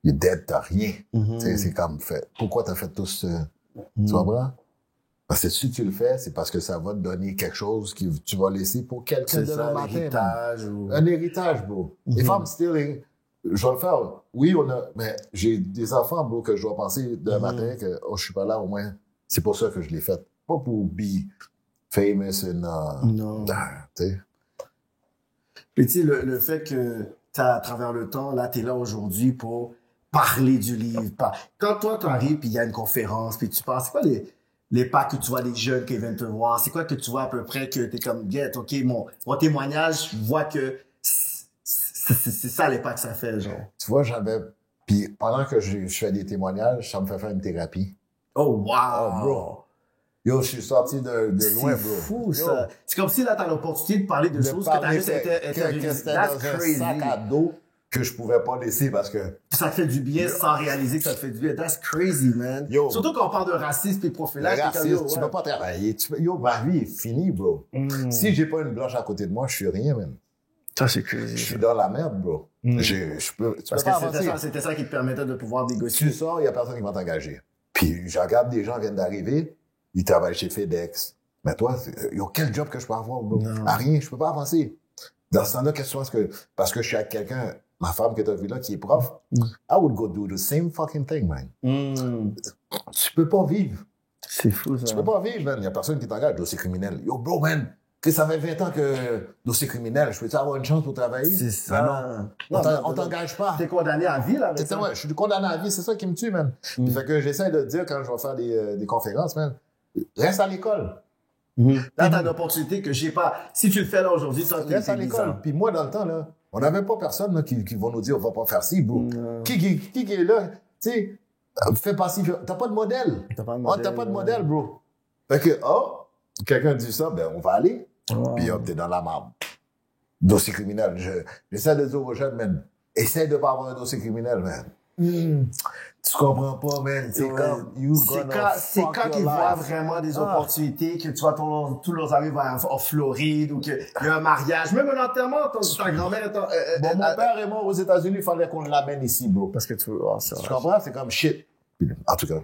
You dead, t'as rien. Tu sais, c'est comme pourquoi t'as fait tout ce, tu comprends? Parce que si tu le fais, c'est parce que ça va te donner quelque chose que tu vas laisser pour quelqu'un C'est demain ça, matin, man. l'héritage ou... Un héritage, bro. Les femmes stealing, je vais le faire. Oui, mais j'ai des enfants, bro, que je dois penser demain matin que, je suis pas là, au moins. C'est pour ça que je l'ai fait. Pas pour be famous Non. tu sais. Puis tu sais, le fait que à travers le temps, là, t'es là aujourd'hui pour parler du livre. Quand toi, tu arrives, puis il y a une conférence, puis tu parles, c'est quoi les pas que tu vois les jeunes qui viennent te voir? C'est quoi que tu vois à peu près que t'es comme, get, OK, mon témoignage, je vois que c'est ça les pas que ça fait, genre. Tu vois, puis pendant que je fais des témoignages, ça me fait faire une thérapie. Oh, wow! Oh, bro. Yo, je suis sorti de loin, C'est bro. fou, ça. C'est comme si là, t'as l'opportunité de parler de choses que t'as juste intériorisées. que c'était That's dans un crazy. sac à dos que je pouvais pas laisser parce que Ça te fait du bien sans réaliser que ça te fait du bien. That's crazy, man. Yo. Surtout quand on parle de racisme et le profilage. racisme, tu peux pas travailler. Yo, ma vie est finie, bro. Si j'ai pas une blanche à côté de moi, je suis rien, man. Ça, c'est crazy. Je suis dans la merde, bro. Tu peux Parce pas que avancer. c'était ça qui te permettait de pouvoir négocier. Tu sors, il y a personne qui va t'engager. Puis je regarde des gens viennent d'arriver, ils travaillent chez FedEx. Mais toi, quel job que je peux avoir, bro? Non. Ah, rien, je peux pas avancer. Dans ce temps-là, qu'est-ce que tu penses parce que je suis avec quelqu'un, ma femme que t'as vu là, qui est prof, I would go do the same fucking thing, man. Tu peux pas vivre. C'est fou, ça. Tu peux pas vivre, man. Il y a personne qui t'engage, dossier criminel. Yo, bro, man, que ça fait 20 ans que dossier criminel, je peux-tu avoir une chance pour travailler? C'est ça. Ben on t'engage pas. T'es condamné à vie, là, avec C'est ça. ça, ouais, je suis condamné à vie, c'est ça qui me tue, man. Fait que j'essaie de dire quand je vais faire des conférences, man, reste à l'école. Là, t'as une opportunité que j'ai pas. Si tu le fais là aujourd'hui, ça Reste à l'école. Puis moi, dans le temps, là, on n'avait pas personne là, qui vont nous dire, on va pas faire ci, bro. Qui est là, tu sais, fais pas ci, t'as pas de modèle. T'as pas de Oh, t'as pas de modèle, bro. Fait que, quelqu'un dit ça, ben, on va aller. Wow. Puis hop, t'es dans la marde. Dossier criminel. J'essaie de dire aux jeunes, man, essaie de pas avoir un dossier criminel, man. Tu comprends pas, man. C'est comme, c'est quand ils voient vraiment des opportunités, que tu vois tous leurs amis vont en Floride, ou qu'il y a un mariage, même un enterrement, ta grand-mère est bon, mon père est mort aux États-Unis, il fallait qu'on l'amène ici, bro. Parce que tu comprends? C'est comme shit. En tout cas.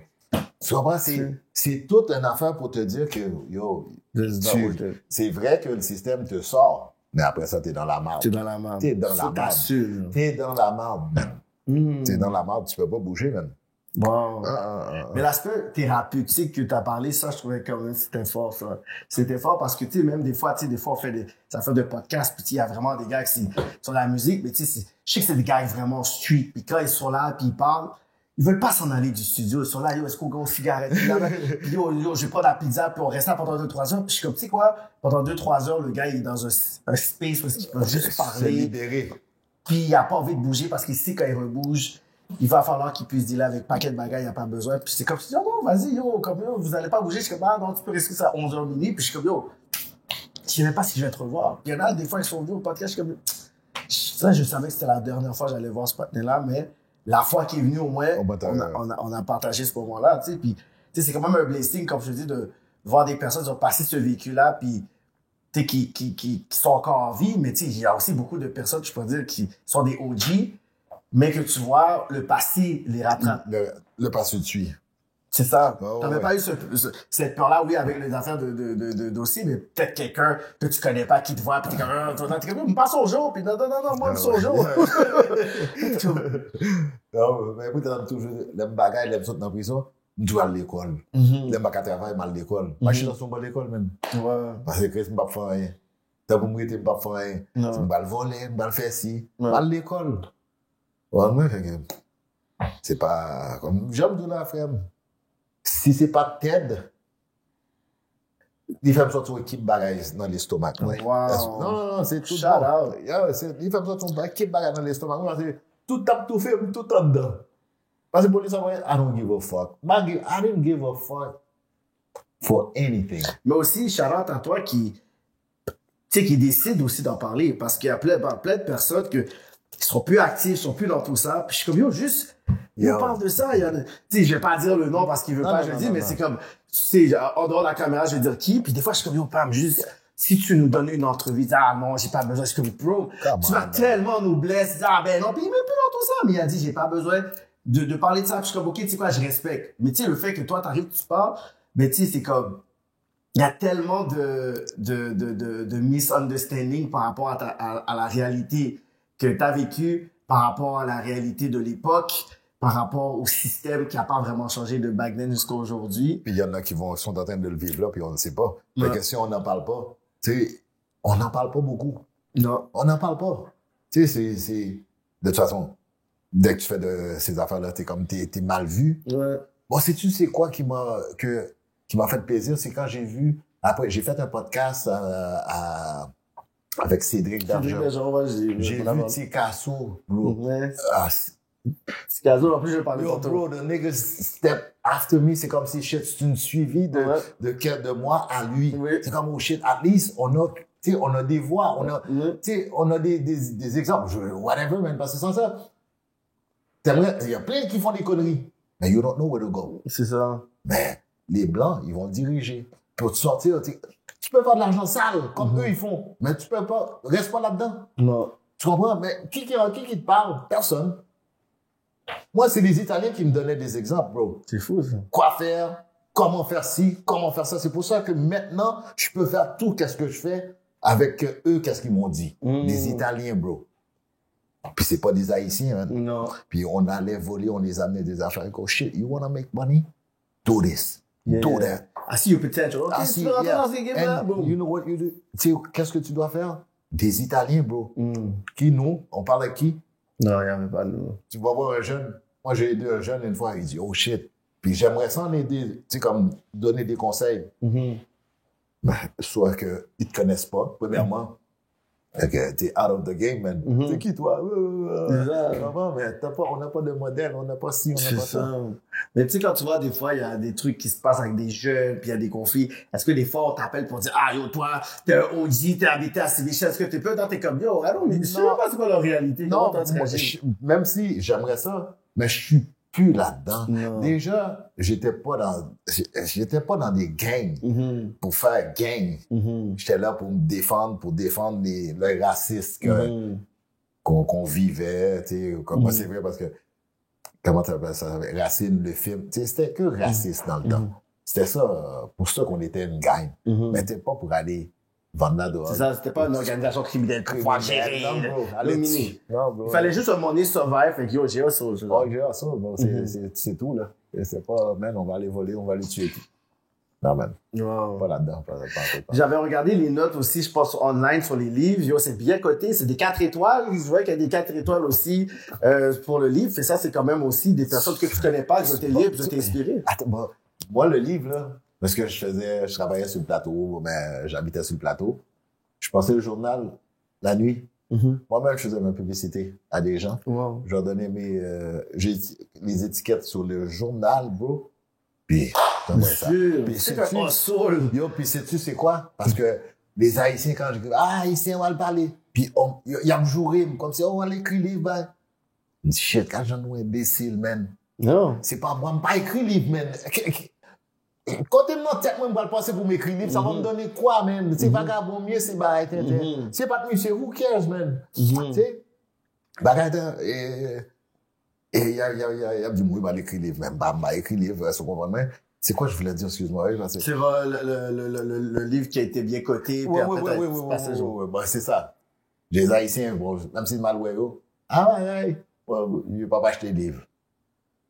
Tu comprends? C'est toute une affaire pour te dire que, yo, c'est vrai que le système te sort, mais après ça, t'es dans la merde. T'es dans la merde. T'es dans la merde. T'es dans la merde, man. T'es dans la merde, tu peux pas bouger, man. Bon. Mais l'aspect thérapeutique que t'as parlé, ça, je trouvais quand même, c'était fort, ça. C'était fort parce que, tu sais, même des fois, on fait ça fait des podcasts, puis il y a vraiment des gars qui sont la musique, mais tu sais, je sais que c'est des gars vraiment street, puis quand ils sont là, puis ils parlent, ils veulent pas s'en aller du studio. Ils sont là, yo, est-ce qu'on go aux cigarettes? Puis yo, je vais prendre la pizza, puis on reste là pendant 2-3 heures. Puis je suis comme, tu sais quoi? Pendant 2-3 heures, le gars, il est dans un space où il peut juste parler. Se libérer. Puis il a pas envie de bouger parce qu'il sait quand il rebouge, il va falloir qu'il puisse dealer avec paquet de bagages, il a pas besoin. Puis c'est comme, oh non, vas-y, yo, comme, yo, vous allez pas bouger. Je suis comme, ah non, tu peux rester ça à 11h minuit. Puis je suis comme, yo, je sais même pas si je vais te revoir. Puis il y en a des fois qui sont venus au podcast, je suis comme, ça, je savais que c'était la dernière fois que j'allais voir ce partenaire-là, mais la fois qu'il est venu, au moins, on a partagé ce moment-là, tu sais. Puis, tu sais, c'est quand même un blessing, comme je te dis, de voir des personnes qui ont passé ce véhicule-là, puis, tu sais, qui sont encore en vie, mais tu sais, il y a aussi beaucoup de personnes, je pourrais dire, qui sont des OG, mais que tu vois, le passé les rattrape. Le passé te suit. C'est ça. T'avais pas eu cette peur-là, oui, avec les affaires de dossier, mais peut-être quelqu'un que tu connais pas qui te voit, pis t'es comme, passe au jour, pis non, moi, je suis au jour. Non, mais écoute, t'as toujours, les bagages, les autres dans la prison, je dois à l'école. Les bagages travaillent mal à l'école. Moi, je suis dans son bon l'école, même. Ouais. Parce que je ne peux pas faire rien. T'as pour moi, je ne peux pas faire rien. Je ne peux pas le voler, je ne peux pas le faire ci. À l'école. Ouais, moi, c'est pas, comme, j'aime de la frère. Si c'est pas TED, il fait me sortir une équipe bagages dans l'estomac. Wow. Non, c'est tout. Shout out. Il fait me sortir une équipe bagages dans l'estomac. Tout tape, tout fait, tout en dedans. Parce que pour les savoir, I don't give a fuck. I didn't give a fuck for anything. Mais aussi, shout out à toi qui décide aussi d'en parler. Parce qu'il y a plein de personnes qui sont plus actives, sont plus dans tout ça. Puis je suis comme, yo, juste, on parle de ça. Tu sais, je vais pas dire le nom parce qu'il veut pas, je le dis, mais c'est comme, tu sais, en dehors de la caméra, je vais dire qui. Puis des fois, je suis comme, yo, Pam, juste, si tu nous donnes une entrevue, ah non, j'ai pas besoin, je suis comme, bro, tu vas tellement nous blesser, ben non, puis il est même plus dans tout ça. Mais il a dit, j'ai pas besoin de parler de ça. Puis je suis comme, ok, tu sais quoi, je respecte. Mais tu sais, le fait que toi, t'arrives, tu parles, mais tu sais, c'est comme, il y a tellement de misunderstanding par rapport à la réalité que t'as vécu, par rapport à la réalité de l'époque, par rapport au système qui a pas vraiment changé de back then jusqu'à aujourd'hui. Puis il y en a qui sont en train de le vivre là, puis on ne sait pas. Fait que si on n'en parle pas, tu sais, on n'en parle pas beaucoup. Non. On n'en parle pas. Tu sais, c'est, de toute façon, dès que tu fais de ces affaires-là, t'es mal vu. Ouais. Bon, sais-tu, c'est quoi qui m'a fait plaisir? C'est quand j'ai vu, après, j'ai fait un podcast, avec Cédric Dargeon. J'ai vu Tikasso, bro. Ouais. Tikasso, en plus, je vais parler de bro, the nigga step after me, c'est comme si shit, c'est une suivi de moi à lui. Ouais. C'est comme, oh shit, at least, on a des voix, on a des exemples. Whatever, man, parce que sans ça, il y a plein qui font des conneries. Mais you don't know where to go. C'est ça. Mais les Blancs, ils vont diriger. Pour te sortir, tu peux faire de l'argent sale, comme eux, ils font. Mais tu peux pas. Reste pas là-dedans. Non. Tu comprends? Mais qui te parle? Personne. Moi, c'est les Italiens qui me donnaient des exemples, bro. C'est fou, ça. Quoi faire? Comment faire ci? Comment faire ça? C'est pour ça que maintenant, je peux faire tout qu'est-ce que je fais avec eux, qu'est-ce qu'ils m'ont dit. Les Italiens, bro. Puis c'est pas des Haïtiens, hein. Non. Puis on allait voler, on les amenait des affaires. Go, shit, you wanna make money? Do this. Do that. I see your potential. Okay, tu peux rentrer dans ces games-là, bro. You know what you do? Tu sais, qu'est-ce que tu dois faire? Des Italiens, bro. Qui, nous? On parle avec qui? Non, il n'y avait pas nous. Tu vas voir un jeune. Moi, j'ai aidé un jeune une fois, il dit, oh shit. Puis j'aimerais s'en aider, tu sais, comme donner des conseils. Ben, soit qu'ils ne te connaissent pas, premièrement. Fait que t'es out of the game, man. C'est qui, toi? Mais on n'a pas de modèle, on n'a pas ci, on n'a pas ça. Mais tu sais, quand tu vois, des fois, il y a des trucs qui se passent avec des jeunes, puis il y a des conflits. Est-ce que des fois, on t'appelle pour dire, ah, yo, toi, t'es un OG, t'es habité à CBC, est-ce que t'es peu dans tes comme, yo, allons, mais je sais même pas c'est quoi leur réalité. Non, Comment t'as réagi? même si j'aimerais ça, mais je suis plus là-dedans. Non. Déjà, j'étais pas dans des gangs Mhm. pour faire gang. Mhm. J'étais là pour me défendre, le racisme Mhm. qu'on vivait, tu sais, comme moi, Mhm. c'est vrai parce que, comment t'appelles ça, Racine, le film, tu sais, c'était que raciste dans le temps. C'était ça, pour ça qu'on était une gang. Mhm. Mais c'était pas pour aller vendre la drogue. C'est ça, c'était pas une organisation criminelle pour pouvoir gérer, Non, bro, allez dominer. dessus. Non, bro. Il fallait juste un moment donné survive, fait que yo, j'ai ça. Oh, j'ai ça, bon, c'est tout, là. Et c'est pas, man, on va aller voler, on va aller tuer. Non, man. Wow. Pas là-dedans, pas. J'avais regardé les notes aussi, je pense, online sur les livres. Yo, c'est bien coté. C'est des 4 étoiles. Je vois qu'il y a des 4 étoiles aussi, pour le livre. Et ça, c'est quand même aussi des personnes que tu connais pas, qui ont été libres, qui ont été inspirées. Attends, bon, moi, le livre, là, parce que je travaillais sur le plateau, mais j'habitais sur le plateau. Je passais le journal la nuit. Moi-même, je faisais ma publicité à des gens. Wow. Je leur donnais les étiquettes sur le journal, bro. Puis, ça. Puis, C'est un soul. Yo, puis sais-tu c'est quoi? Parce que les Haïtiens, quand je dis, ah, Haïtiens, on va le parler. Puis, il y a me joué, comme si, on va l'écrire livre, ben. Je dis, shit, quand j'en ai imbécile, man. Non. C'est pas moi, pas écrit livre, man. Côté de mon tête, moi, je vais le passer pour m'écrire livre, ça va me donner quoi, man? C'est vagabond, mieux, c'est bail, c'est pas de monsieur, who cares, man? Tu sais? Bagarre, et il y a du bruit, bah, écrit livre, même, bah, écrit livre, c'est comprendre, mais c'est quoi je voulais dire, excuse-moi, oui, C'est le livre qui a été bien coté, puis après, oui, bah, c'est ça. Les Haïtiens, bon, même si c'est mal, ouais, ah, ouais, il va pas acheter le livre.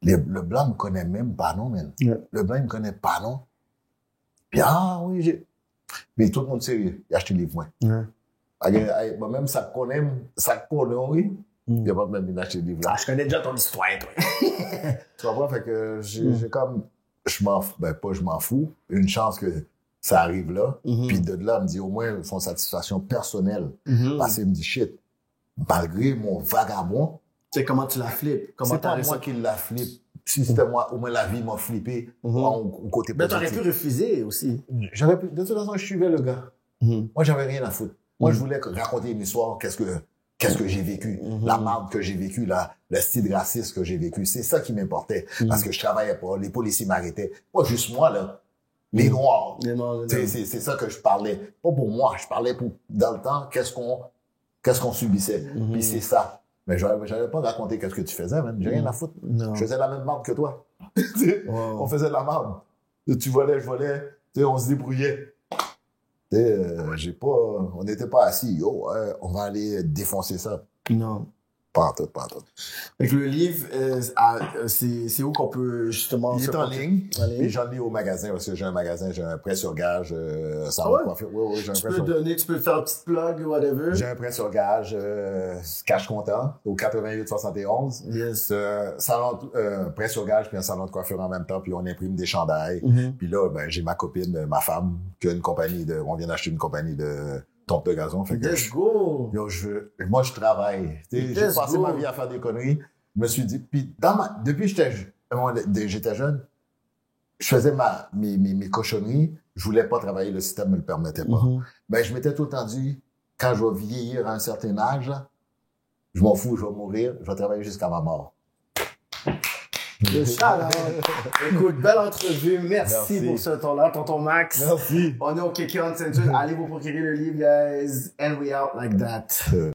Le blanc me connaît même pas, non, man. Yeah. Le blanc, il me connaît pas, non. Puis, ah, oui, mais tout le monde sait, il a acheté le livre, moi. Yeah. Moi-même, ça connaît, oui. Il n'y a pas même acheté le livre, là. Ah, je connais déjà ton histoire, toi. Tu comprends? Fait que j'ai comme, je m'en fous. Une chance que ça arrive là. Puis de là, me dit, au moins, ils font satisfaction personnelle. Parce qu'il me dit, shit, malgré mon vagabond, Tu sais, comment tu la flippes? Comment c'est t'as pas réussi? moi qui la flippe. Si c'était moi, au moins la vie m'a flippé au côté Mais positif. t'aurais pu refuser aussi. De toute façon, je suivais le gars. Moi, j'avais rien à foutre. Moi, je voulais raconter une histoire, qu'est-ce que j'ai vécu, la marde que j'ai vécu, le style raciste que j'ai vécu. C'est ça qui m'importait. Parce que je travaillais pas, les policiers m'arrêtaient. Pas juste moi, là. Les Noirs. C'est ça que je parlais. Pas pour moi, je parlais pour, dans le temps, qu'est-ce qu'on subissait. Puis c'est ça. Mais j'allais pas raconter qu'est-ce que tu faisais, man. J'ai rien à foutre. Non. Je faisais la même marde que toi. Wow. On faisait de la marde. Tu volais, je volais. Tu sais, on se débrouillait. Tu sais, on n'était pas assis. Yo, on va aller défoncer ça. Non. Pas en tout. Fait que le livre, c'est où qu'on peut justement... Il est en ligne. En ligne. Puis j'en ai au magasin, parce que j'ai un magasin, j'ai un prêt sur gage, ça ouais? va coiffer. Oui, j'ai un Tu prêt peux sur donner, tu peux faire un petit plug, whatever. J'ai un prêt sur gage, cash comptant, au 8871. Yes. Salon, prêt sur gage, puis un salon de coiffure en même temps, puis on imprime des chandails. Puis là, ben, j'ai ma copine, ma femme, qui a une compagnie on vient d'acheter une compagnie de tombe de gazon. Fait que Let's go! yo, moi, je travaille. J'ai passé ma vie à faire des conneries. Je me suis dit, puis depuis que j'étais jeune, je faisais mes cochonneries. Je voulais pas travailler, le système me le permettait pas. Ben, je m'étais tout le temps dit, quand je vais vieillir à un certain âge, là, je m'en fous, je vais mourir, je vais travailler jusqu'à ma mort. Écoute, belle entrevue. Merci pour ce temps-là, tonton Max. Merci. On est au Kéké on Ceinture. Allez vous procurer le livre, guys. And we out like that.